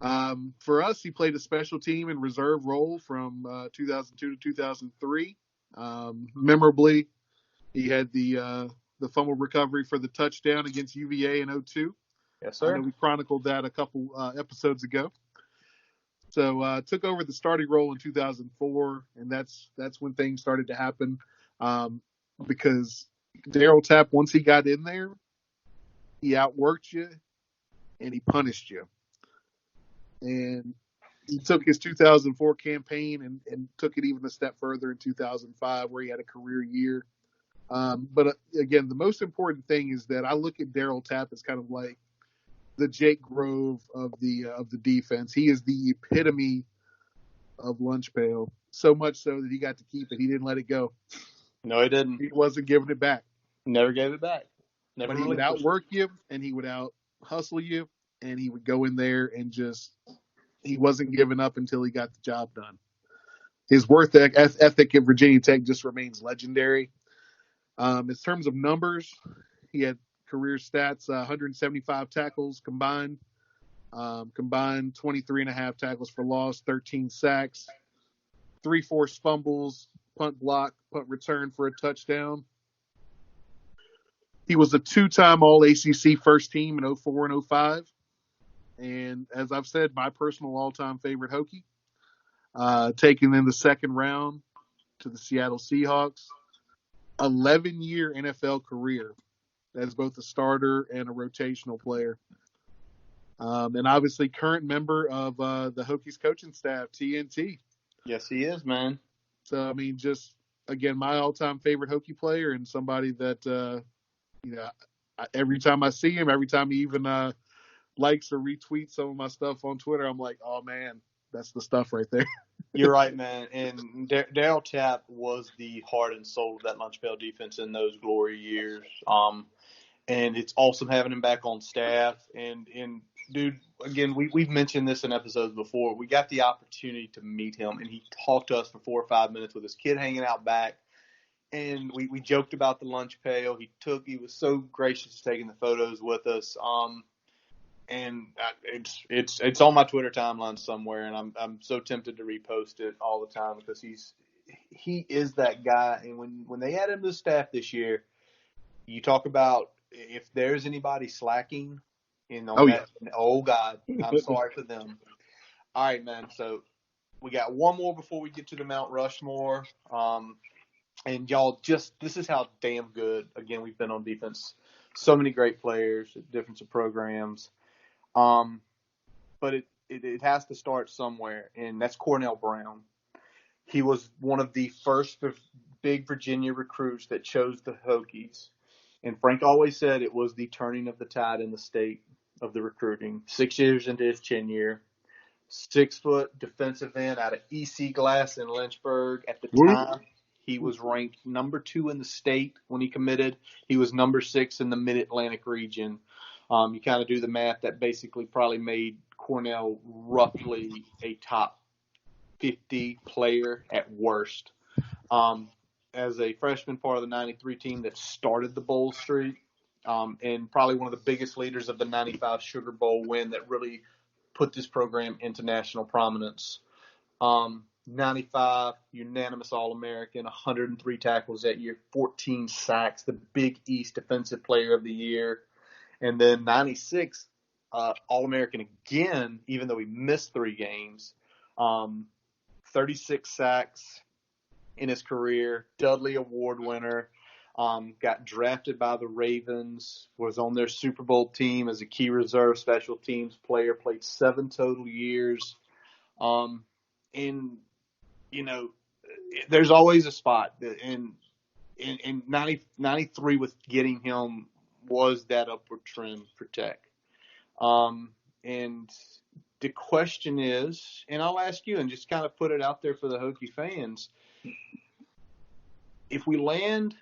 For us, he played a special team and reserve role from 2002 to 2003. Memorably, he had the fumble recovery for the touchdown against UVA in 2002. Yes, sir. I know we chronicled that a couple episodes ago. So took over the starting role in 2004, and that's when things started to happen because Darryl Tapp, once he got in there, he outworked you and he punished you. And he took his 2004 campaign and took it even a step further in 2005, where he had a career year. But again, the most important thing is that I look at Darryl Tapp as kind of like the Jake Grove of the defense. He is the epitome of lunch pail, so much so that he got to keep it. He didn't let it go. No, he didn't. He wasn't giving it back. Never gave it back. Never. But he would outwork you, and he would out hustle you, and he would go in there and he wasn't giving up until he got the job done. His work ethic at Virginia Tech just remains legendary. In terms of numbers, he had career stats, 175 tackles combined, 23 and a half tackles for loss, 13 sacks, 3 forced fumbles, punt block, punt return for a touchdown. He was a 2-time All-ACC first team in 04 and 05. And as I've said, my personal all-time favorite Hokie, taken in the second round to the Seattle Seahawks. 11-year NFL career as both a starter and a rotational player. And obviously current member of the Hokies coaching staff, TNT. Yes, he is, man. So, I mean, just, again, my all-time favorite Hokie player and somebody that, every time I see him, every time he even likes or retweets some of my stuff on Twitter, I'm like, oh, man, that's the stuff right there. You're right, man. And Darryl Tapp was the heart and soul of that lunch pail defense in those glory years. And it's awesome having him back on staff. And dude, again, we've mentioned this in episodes before. We got the opportunity to meet him, and he talked to us for 4 or 5 minutes with his kid hanging out back. And we joked about the lunch pail. He was so gracious taking the photos with us. And it's on my Twitter timeline somewhere, and I'm so tempted to repost it all the time because he is that guy. And when they add him to the staff this year, you talk about if there's anybody slacking oh God, I'm sorry for them. All right, man. So we got one more before we get to the Mount Rushmore. And y'all, this is how damn good, again, we've been on defense. So many great players at different programs. But it has to start somewhere, and that's Cornell Brown. He was one of the first big Virginia recruits that chose the Hokies. And Frank always said it was the turning of the tide in the state of the recruiting. 6 years into his tenure, 6-foot defensive end out of EC Glass in Lynchburg. At the time, he was ranked number 2 in the state when he committed. He was number 6 in the Mid-Atlantic region. You kind of do the math. That basically probably made Cornell roughly a top 50 player at worst. As a freshman, part of the 93 team that started the bowl streak, and probably one of the biggest leaders of the 95 Sugar Bowl win that really put this program into national prominence. 95, unanimous All-American, 103 tackles that year, 14 sacks, the Big East Defensive Player of the Year. And then 96, All-American again, even though he missed 3 games. 36 sacks in his career, Dudley Award winner, got drafted by the Ravens, was on their Super Bowl team as a key reserve special teams player, played 7 total years. And, you know, there's always a spot. And 93 with getting him was that upward trend for Tech. And the question is, and I'll ask you and just kind of put it out there for the Hokie fans, if we land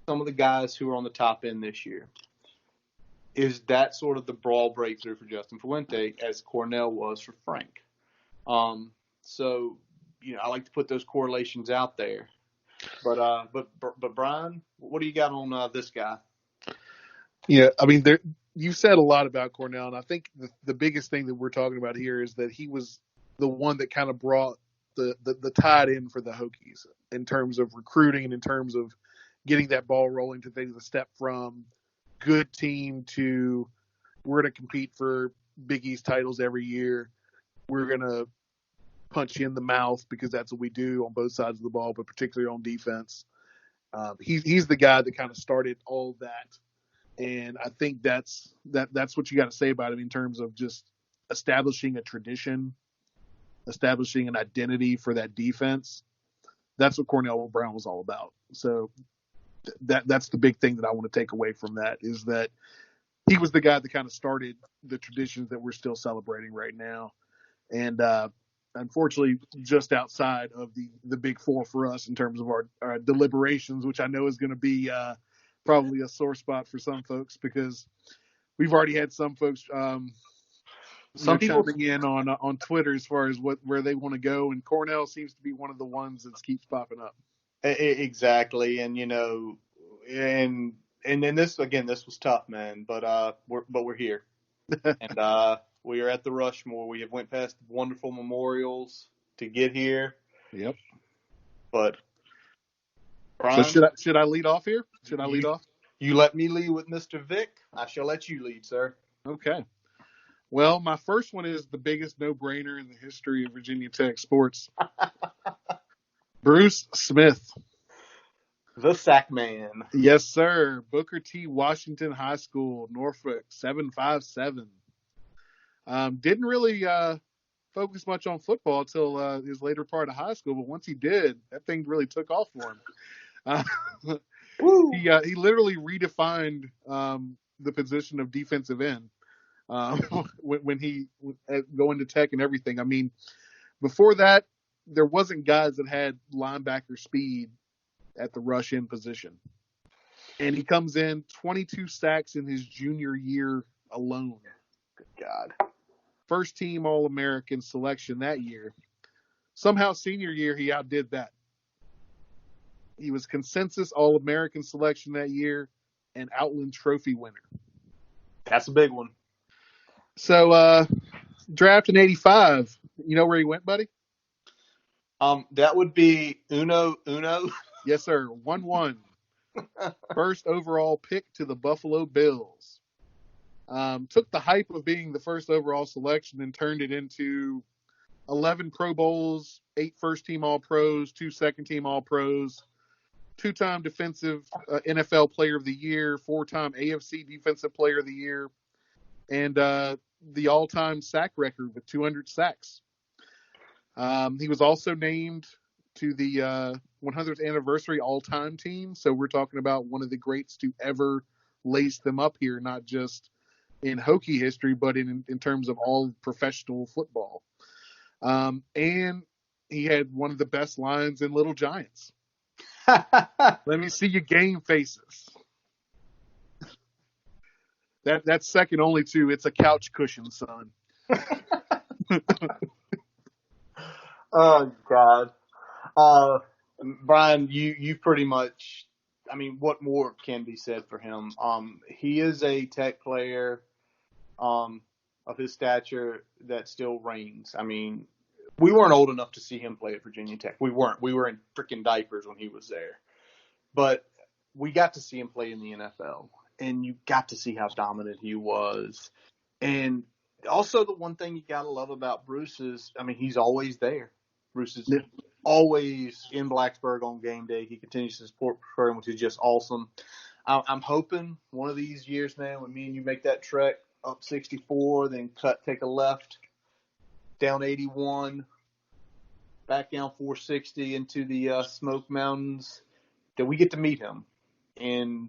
some of the guys who are on the top end this year, is that sort of the brawl breakthrough for Justin Fuente as Cornell was for Frank? So, you know, I like to put those correlations out there. But Brian, what do you got on this guy? Yeah, I mean, you said a lot about Cornell, and I think the biggest thing that we're talking about here is that he was the one that kind of brought the tide in for the Hokies in terms of recruiting and in terms of getting that ball rolling to things, a step from good team to we're going to compete for Big East titles every year. We're going to punch you in the mouth because that's what we do on both sides of the ball, but particularly on defense. He's the guy that kind of started all that. And I think that's what you got to say about him in terms of just establishing a tradition, establishing an identity for that defense. That's what Cornell Brown was all about. So that's the big thing that I want to take away from that is that he was the guy that kind of started the traditions that we're still celebrating right now. And unfortunately, just outside of the big four for us in terms of our deliberations, which I know is going to be probably a sore spot for some folks because we've already had some folks some people chiming in on Twitter as far as where they want to go, and Cornell seems to be one of the ones that keeps popping up. Exactly, and you know, and then this was tough, man, but we're here, and we are at the Rushmore. We have went past wonderful memorials to get here. Yep. But Brian, so should I lead off here? Should I lead off? You let me lead with Mr. Vic. I shall let you lead, sir. Okay. Well, my first one is the biggest no-brainer in the history of Virginia Tech sports. Bruce Smith. The Sack Man. Yes, sir. Booker T. Washington High School, Norfolk, 757. Didn't really focus much on football until his later part of high school, but once he did, that thing really took off for him. He literally redefined the position of defensive end when he going to Tech and everything. I mean, before that, there wasn't guys that had linebacker speed at the rush end position. And he comes in 22 sacks in his junior year alone. Good God. First team All-American selection that year. Somehow senior year, he outdid that. He was consensus All-American selection that year and Outland Trophy winner. That's a big one. So, draft in 85. You know where he went, buddy? That would be Uno. Yes, sir. 1-1. First overall pick to the Buffalo Bills. Took the hype of being the first overall selection and turned it into 11 Pro Bowls, 8 first-team All-Pros, 2 second-team All-Pros, 2-time defensive NFL Player of the Year, 4-time AFC Defensive Player of the Year, and the all-time sack record with 200 sacks. He was also named to the 100th anniversary all-time team, so we're talking about one of the greats to ever lace them up here, not just in Hokie history, but in terms of all professional football. And he had one of the best lines in Little Giants. Let me see your game faces. That's second only to it's a couch cushion, son. Oh, God. Brian, you pretty much, I mean, what more can be said for him? He is a Tech player of his stature that still reigns. I mean, we weren't old enough to see him play at Virginia Tech. We weren't. We were in freaking diapers when he was there. But we got to see him play in the NFL, and you got to see how dominant he was. And also the one thing you got to love about Bruce is, I mean, he's always there. Bruce is always in Blacksburg on game day. He continues to support the program, which is just awesome. I'm hoping one of these years, man, when me and you make that trek up 64, then take a left down 81, back down 460 into the Smoke Mountains, that we get to meet him. And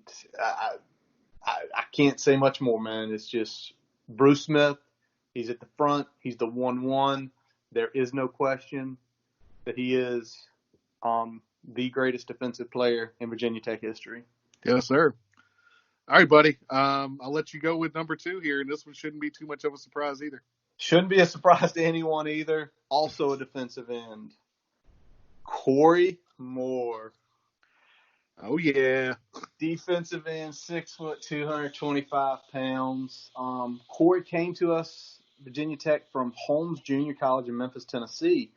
I can't say much more, man. It's just Bruce Smith. He's at the front. He's the 1-1. There is no question that he is the greatest defensive player in Virginia Tech history. Yes, sir. All right, buddy. I'll let you go with number 2 here, and this one shouldn't be too much of a surprise either. Shouldn't be a surprise to anyone either. Also a defensive end. Corey Moore. Oh, yeah. Defensive end, 6 foot, 225 pounds. Corey came to us, Virginia Tech, from Holmes Junior College in Memphis, Tennessee.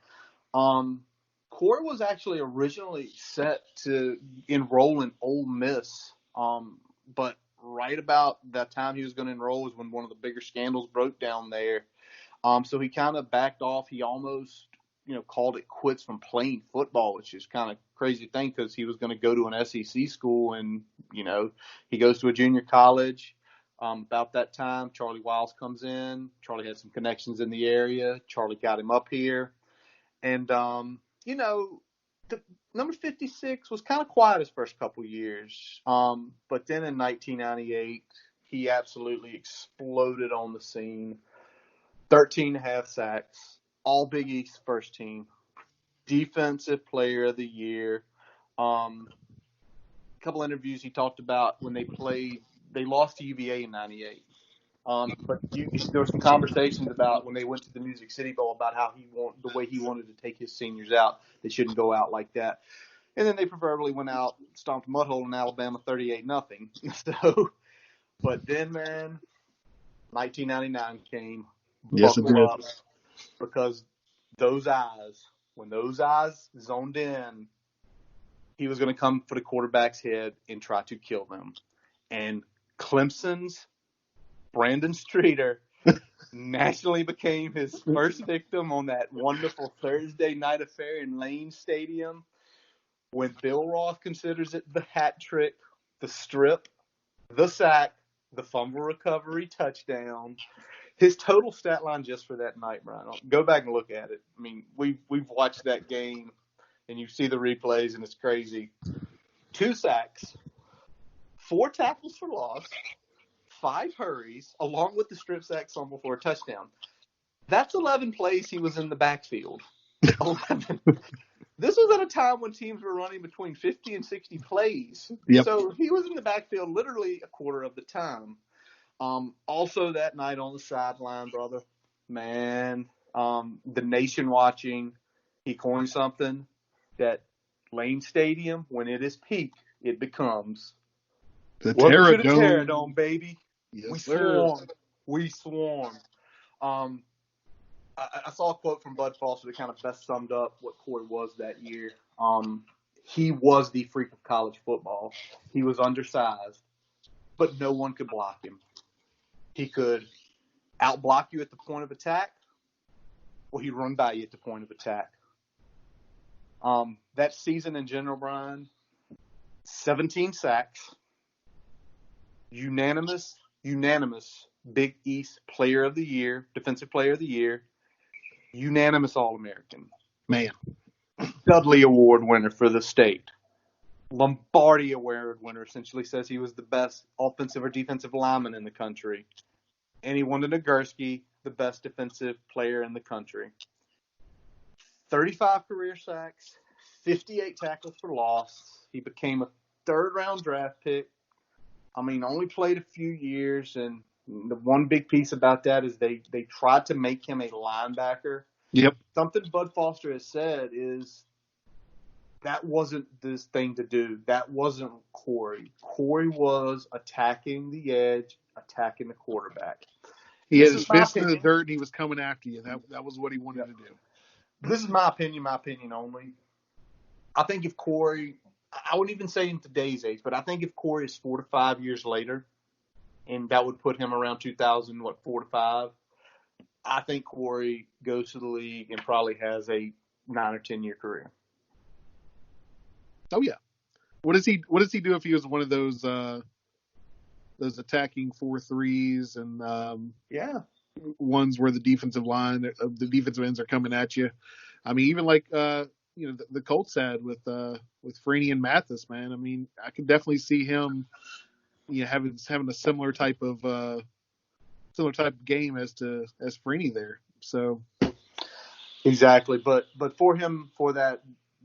Corey was actually originally set to enroll in Ole Miss, but right about that time he was going to enroll was when one of the bigger scandals broke down there. So he kind of backed off. He almost, called it quits from playing football, which is kind of crazy thing because he was going to go to an SEC school and, he goes to a junior college. About that time, Charlie Wiles comes in. Charlie had some connections in the area. Charlie got him up here. And, the number 56 was kind of quiet his first couple years. But then in 1998, he absolutely exploded on the scene. 13.5 sacks, all Big East first team, defensive player of the year. A couple interviews he talked about when they lost to UVA in 98. But there were some conversations about when they went to the Music City Bowl about how the way he wanted to take his seniors out. They shouldn't go out like that. And then they proverbially went out, stomped a mud hole in Alabama 38-0. So, but then, man, 1999 came. Yes, it did. Up, because when those eyes zoned in, he was going to come for the quarterback's head and try to kill them. And Clemson's Brandon Streeter nationally became his first victim on that wonderful Thursday night affair in Lane Stadium when Bill Roth considers it the hat trick, the strip, the sack, the fumble recovery touchdown. His total stat line just for that night, Brian, go back and look at it. I mean, we've watched that game, and you see the replays, and it's crazy. 2 sacks, 4 tackles for loss, 5 hurries, along with the strip sack fumble for a touchdown. That's 11 plays he was in the backfield. 11. This was at a time when teams were running between 50 and 60 plays. Yep. So he was in the backfield literally a quarter of the time. Also that night on the sideline, brother, man, the nation watching, he coined something that Lane Stadium, when it is peak, it becomes The welcome to the Terradome. Terradome, baby. Yes, We sir. swarmed. We swarmed. I saw a quote from Bud Foster that kind of best summed up what Corey was that year. He was the freak of college football. He was undersized, but no one could block him. He could outblock you at the point of attack, or he'd run by you at the point of attack. That season in general, Brian, 17 sacks, unanimous Big East Player of the Year, Defensive Player of the Year, unanimous All-American. Man. Dudley Award winner for the state. Lombardi Award winner, essentially says he was the best offensive or defensive lineman in the country. And he won the Nagurski, the best defensive player in the country. 35 career sacks, 58 tackles for loss. He became a third-round draft pick. Only played a few years, and the one big piece about that is they tried to make him a linebacker. Yep. Something Bud Foster has said is that wasn't this thing to do. That wasn't Corey. Corey was attacking the edge, attacking the quarterback. He had his fist in the dirt, and he was coming after you. That was what he wanted to do. This is my opinion only. I think if Corey, I wouldn't even say in today's age, but I think if Corey is 4 to 5 years later, and that would put him around 4 to 5, I think Corey goes to the league and probably has a 9 or 10 year career. Oh yeah. What does he do if he was one of those attacking 4-3s and ones where the defensive ends are coming at you? Even like the Colts had with Freeney and Mathis, man. I could definitely see him having a similar type of game as Freeney there. So exactly, but for him, for that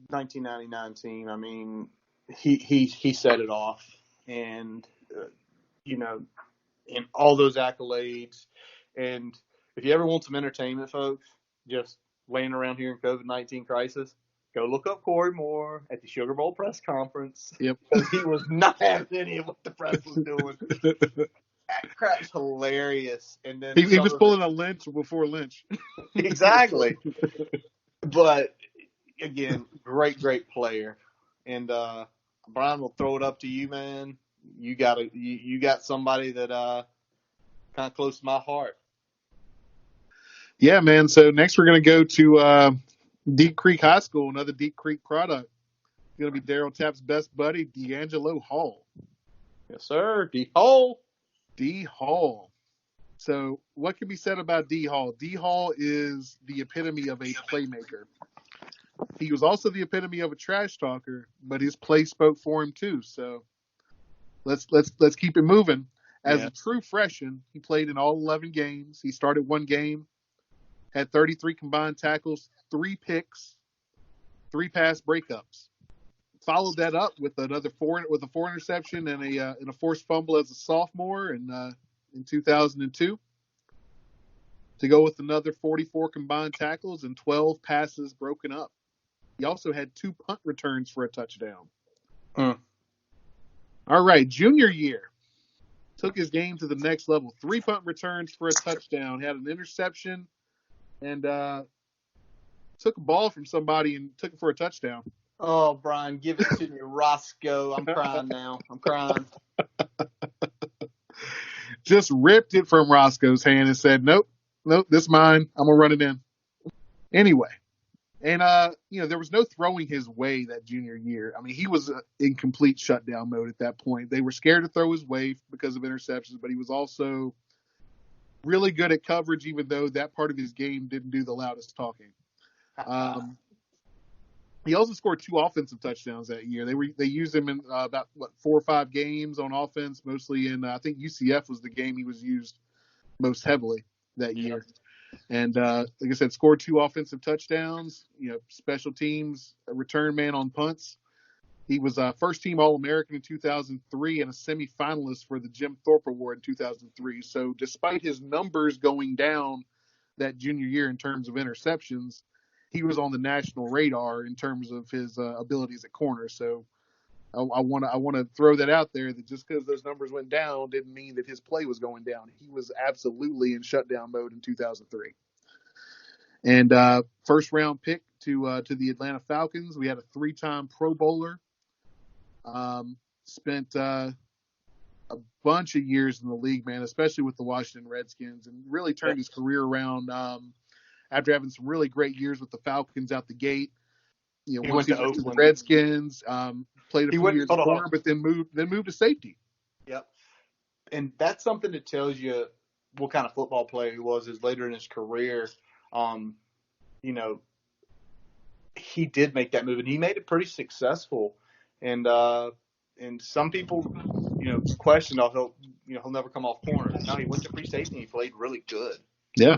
1999 team, he set it off, and and all those accolades. And if you ever want some entertainment, folks, just laying around here in COVID-19 crisis, go look up Corey Moore at the Sugar Bowl press conference. Yep, because he was not having any of what the press was doing. That crap's hilarious. And then he was pulling a Lynch before Lynch. Exactly. But again, great player. And Brian, will throw it up to you, man. You got somebody that kind of close to my heart. Yeah, man. So next we're going to go to Deep Creek High School, another Deep Creek product. It's going to be Daryl Tapp's best buddy, D'Angelo Hall. Yes, sir. D Hall. So what can be said about D Hall? D Hall is the epitome of a playmaker. He was also the epitome of a trash talker, but his play spoke for him too. So let's keep it moving. As a true freshman, he played in all 11 games. He started one game, had 33 combined tackles, 3 picks, 3 pass breakups. Followed that up with a 4 interception and a forced fumble as a sophomore in 2002. To go with another 44 combined tackles and 12 passes broken up. He also had 2 punt returns for a touchdown. All right, junior year. Took his game to the next level. 3 punt returns for a touchdown. Had an interception and took a ball from somebody and took it for a touchdown. Oh, Brian, give it to me, Roscoe. I'm crying now. I'm crying. Just ripped it from Roscoe's hand and said, nope, this is mine. I'm going to run it in. Anyway. And, there was no throwing his way that junior year. He was in complete shutdown mode at that point. They were scared to throw his way because of interceptions, but he was also really good at coverage, even though that part of his game didn't do the loudest talking. He also scored 2 offensive touchdowns that year. They used him in about 4 or 5 games on offense, mostly in I think UCF was the game he was used most heavily that year. And like I said, scored 2 offensive touchdowns. Special teams, a return man on punts. He was a first-team All-American in 2003 and a semifinalist for the Jim Thorpe Award in 2003. So despite his numbers going down that junior year in terms of interceptions, he was on the national radar in terms of his abilities at corner. So I want to throw that out there, that just because those numbers went down didn't mean that his play was going down. He was absolutely in shutdown mode in 2003. And first round pick to the Atlanta Falcons. We had a 3-time Pro Bowler. Spent a bunch of years in the league, man, especially with the Washington Redskins, and really turned his career around after having some really great years with the Falcons out the gate. You know, once he went to the Redskins, played a few years at corner, but then moved to safety. Yep. And that's something that tells you what kind of football player he was. Is later in his career, you know, he did make that move, and he made it pretty successful. And some people, you know, questioned, he'll never come off corner. No, he went to free safety and he played really good. Yeah.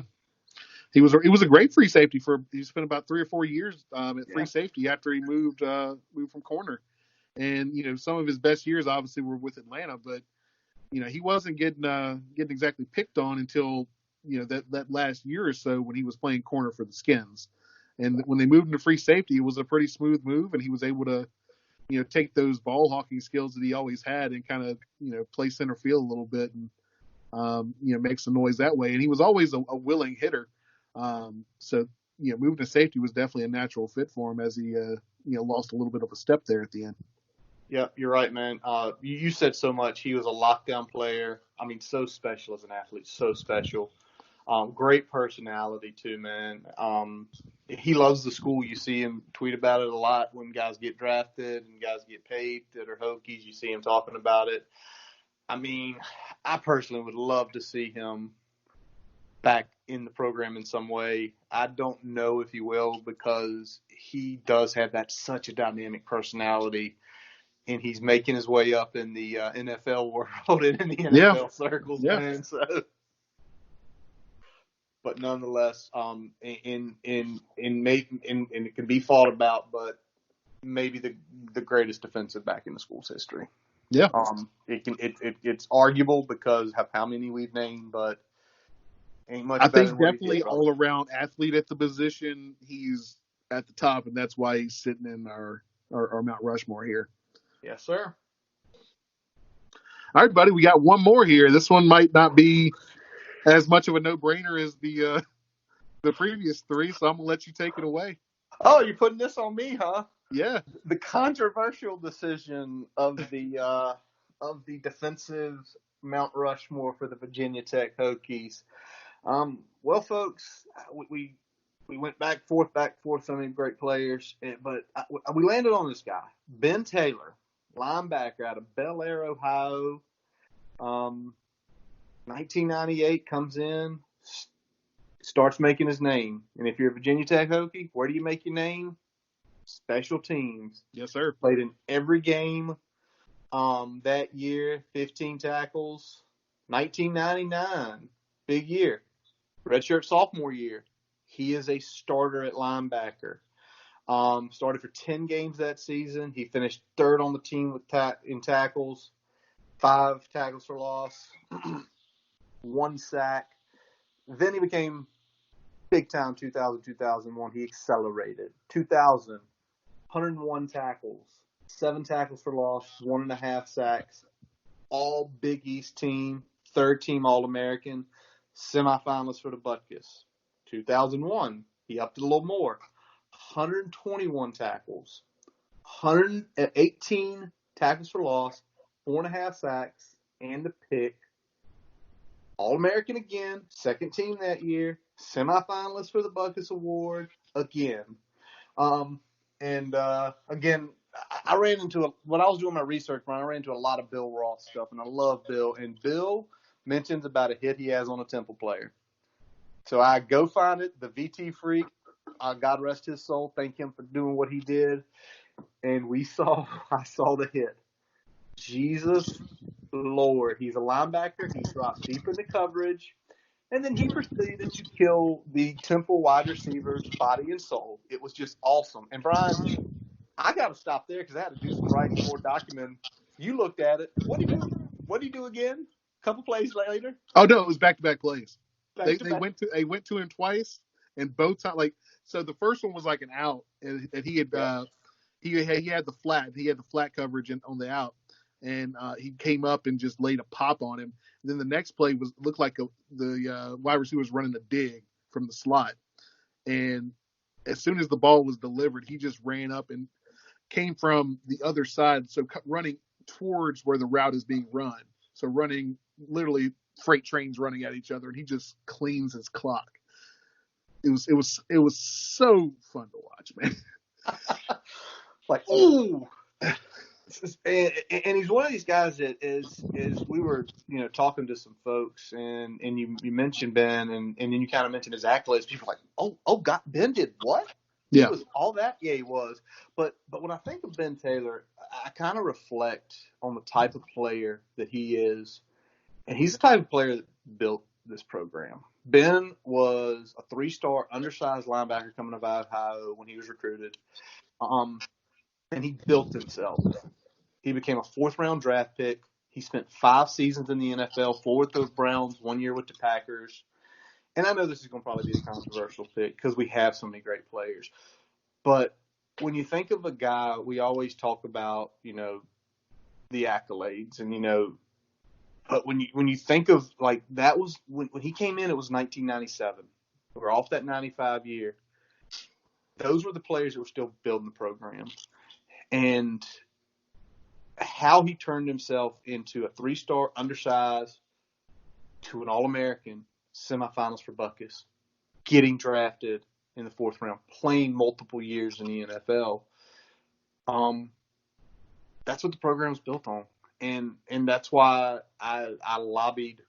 He was a great free safety he spent about 3 or 4 years at free safety after he moved from corner. And, you know, some of his best years obviously were with Atlanta, but, you know, he wasn't getting exactly picked on until, you know, that last year or so when he was playing corner for the Skins. And when they moved into free safety, it was a pretty smooth move, and he was able to, you know, take those ball hawking skills that he always had and kind of, you know, play center field a little bit and, you know, make some noise that way. And he was always a willing hitter. So, you know, moving to safety was definitely a natural fit for him as he, you know, lost a little bit of a step there at the end. Yeah, you're right, man. You said so much. He was a lockdown player. I mean, so special as an athlete, so special. Great personality too, man. He loves the school. You see him tweet about it a lot when guys get drafted and guys get paid that are Hokies. You see him talking about it. I mean, I personally would love to see him back in the program in some way. I don't know if he will, because he does have such a dynamic personality, and he's making his way up in the NFL world and in the NFL circles, man. So. But nonetheless, and it can be fought about, but maybe the greatest defensive back in the school's history. Yeah. It's arguable because of how many we've named, but ain't much. I think definitely all around athlete at the position, he's at the top, and that's why he's sitting in our Mount Rushmore here. Yes, sir. All right, buddy, we got one more here. This one might not be as much of a no-brainer as the previous 3, so I'm gonna let you take it away. Oh, you're putting this on me, huh? Yeah. The controversial decision of the defensive Mount Rushmore for the Virginia Tech Hokies. Well, folks, we went back forth, so many great players, but we landed on this guy, Ben Taylor, linebacker out of Bel Air, Ohio. 1998, comes in, starts making his name. And if you're a Virginia Tech Hokie, where do you make your name? Special teams. Yes, sir. Played in every game that year, 15 tackles. 1999, big year. Redshirt sophomore year. He is a starter at linebacker. Started for 10 games that season. He finished 3rd on the team in tackles, 5 tackles for loss. 1 sack. Then he became big time 2000, 2001. He accelerated. 2000, 101 tackles, 7 tackles for loss, 1.5 sacks. All Big East team, 3rd team All-American, semifinalist for the Butkus. 2001, he upped it a little more. 121 tackles, 118 tackles for loss, 4.5 sacks, and a pick. All-American again, 2nd team that year, semifinalist for the Butkus Award again. Again, I ran into when I was doing my research, I ran into a lot of Bill Ross stuff, and I love Bill. And Bill mentions about a hit he has on a Temple player. So I go find it, the VT Freak, God rest his soul, thank him for doing what he did. And I saw the hit. Jesus Lord, he's a linebacker. He dropped deep into coverage, and then he proceeded to kill the Temple wide receiver's body and soul. It was just awesome. And Brian, I got to stop there because I had to do some writing, more documenting. You looked at it. What do you do? What do you do again? A couple plays later? Oh no, it was back-to-back plays. They Back-to-back. went to him twice, and both times, like, so the first one was like an out, and he had he had the flat coverage on the out, and he came up and just laid a pop on him. And then the next play looked like the wide receiver was running a dig from the slot, and as soon as the ball was delivered, he just ran up and came from the other side, so running towards where the route is being run. So running literally freight trains running at each other, and he just cleans his clock. It was so fun to watch, man. Like, ooh. And he's one of these guys that is we were, talking to some folks and you mentioned Ben and then you kind of mentioned his accolades. People are like, oh God, Ben did what? Yeah. He was all that? Yeah, he was. But when I think of Ben Taylor, I kind of reflect on the type of player that he is. And he's the type of player that built this program. Ben was a 3-star undersized linebacker coming out of Ohio when he was recruited. And he built himself. He became a 4th-round draft pick. He spent 5 seasons in the NFL, 4 with the Browns, 1 year with the Packers. And I know this is going to probably be a controversial pick because we have so many great players. But when you think of a guy, we always talk about, the accolades and, but when you think of, like, that was when he came in, it was 1997. We're off that 95 year. Those were the players that were still building the program. And how he turned himself into a 3-star undersized to an All-American, semifinals for Buckus, getting drafted in the 4th round, playing multiple years in the NFL. That's what the program was built on. And that's why I lobbied,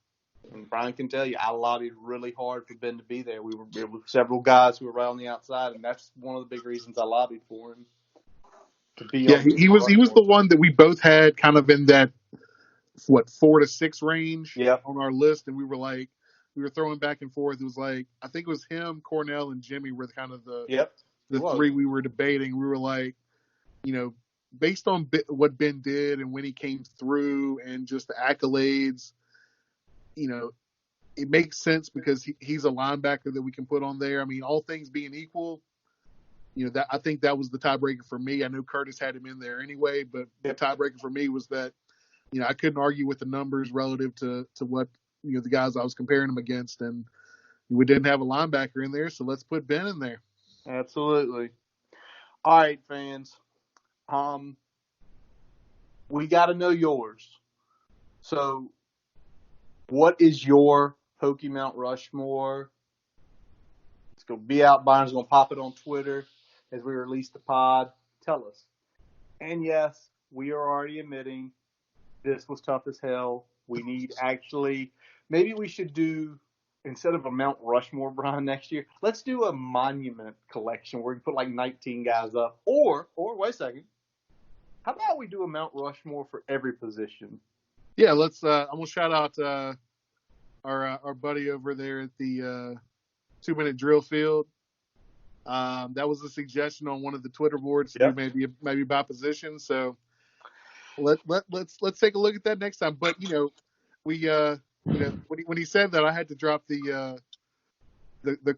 and Brian can tell you, I lobbied really hard for Ben to be there. There were several guys who were right on the outside, and that's one of the big reasons I lobbied for him to be. Yeah, he was the one that we both had kind of in that 4 to 6 range on our list, and we were throwing back and forth. It was like, I think it was him, Cornell, and Jimmy were kind of the 3 we were debating. We were like, based on what Ben did and when he came through and just the accolades, it makes sense because he's a linebacker that we can put on there. I mean, all things being equal, that I think that was the tiebreaker for me. I know Curtis had him in there anyway, but the tiebreaker for me was that, I couldn't argue with the numbers relative to what, the guys I was comparing him against, and we didn't have a linebacker in there, so let's put Ben in there. Absolutely. All right, fans. We got to know yours. So, what is your Hokie Mount Rushmore? It's going to be out. Byron's going to pop it on Twitter as we release the pod. Tell us. And yes, we are already admitting this was tough as hell. We need maybe we should do, instead of a Mount Rushmore, Brian, next year, let's do a monument collection where we put like 19 guys up. Or wait a second. How about we do a Mount Rushmore for every position? Yeah, let's. I'm gonna shout out our buddy over there at the 2-minute drill field. That was a suggestion on one of the Twitter boards. Yep. Maybe by position. So let's take a look at that next time. But when he said that, I had to drop the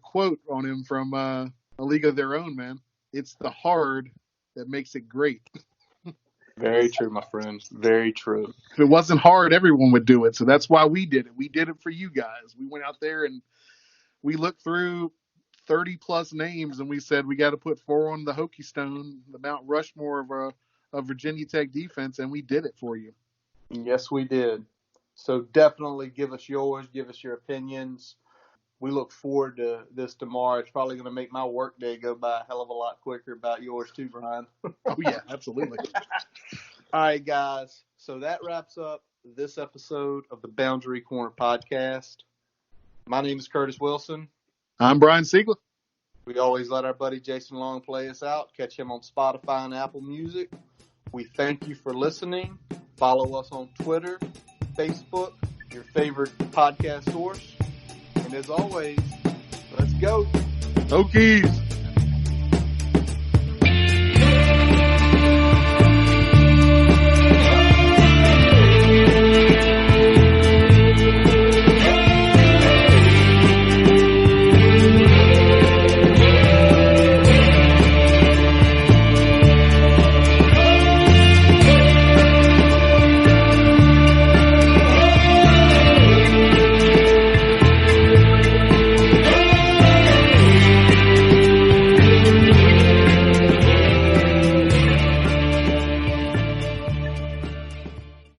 quote on him from A League of Their Own. Man, it's the hard that makes it great. Very true, my friend. Very true. If it wasn't hard, everyone would do it. So that's why we did it. We did it for you guys. We went out there and we looked through 30-plus names, and we said we got to put 4 on the Hokie Stone, the Mount Rushmore of Virginia Tech defense, and we did it for you. Yes, we did. So definitely give us yours. Give us your opinions. We look forward to this tomorrow. It's probably going to make my work day go by a hell of a lot quicker about yours too, Brian. Oh, yeah, absolutely. All right, guys. So that wraps up this episode of the Boundary Corner podcast. My name is Curtis Wilson. I'm Brian Siegler. We always let our buddy Jason Long play us out. Catch him on Spotify and Apple Music. We thank you for listening. Follow us on Twitter, Facebook, your favorite podcast source. And as always, let's go. Hokies.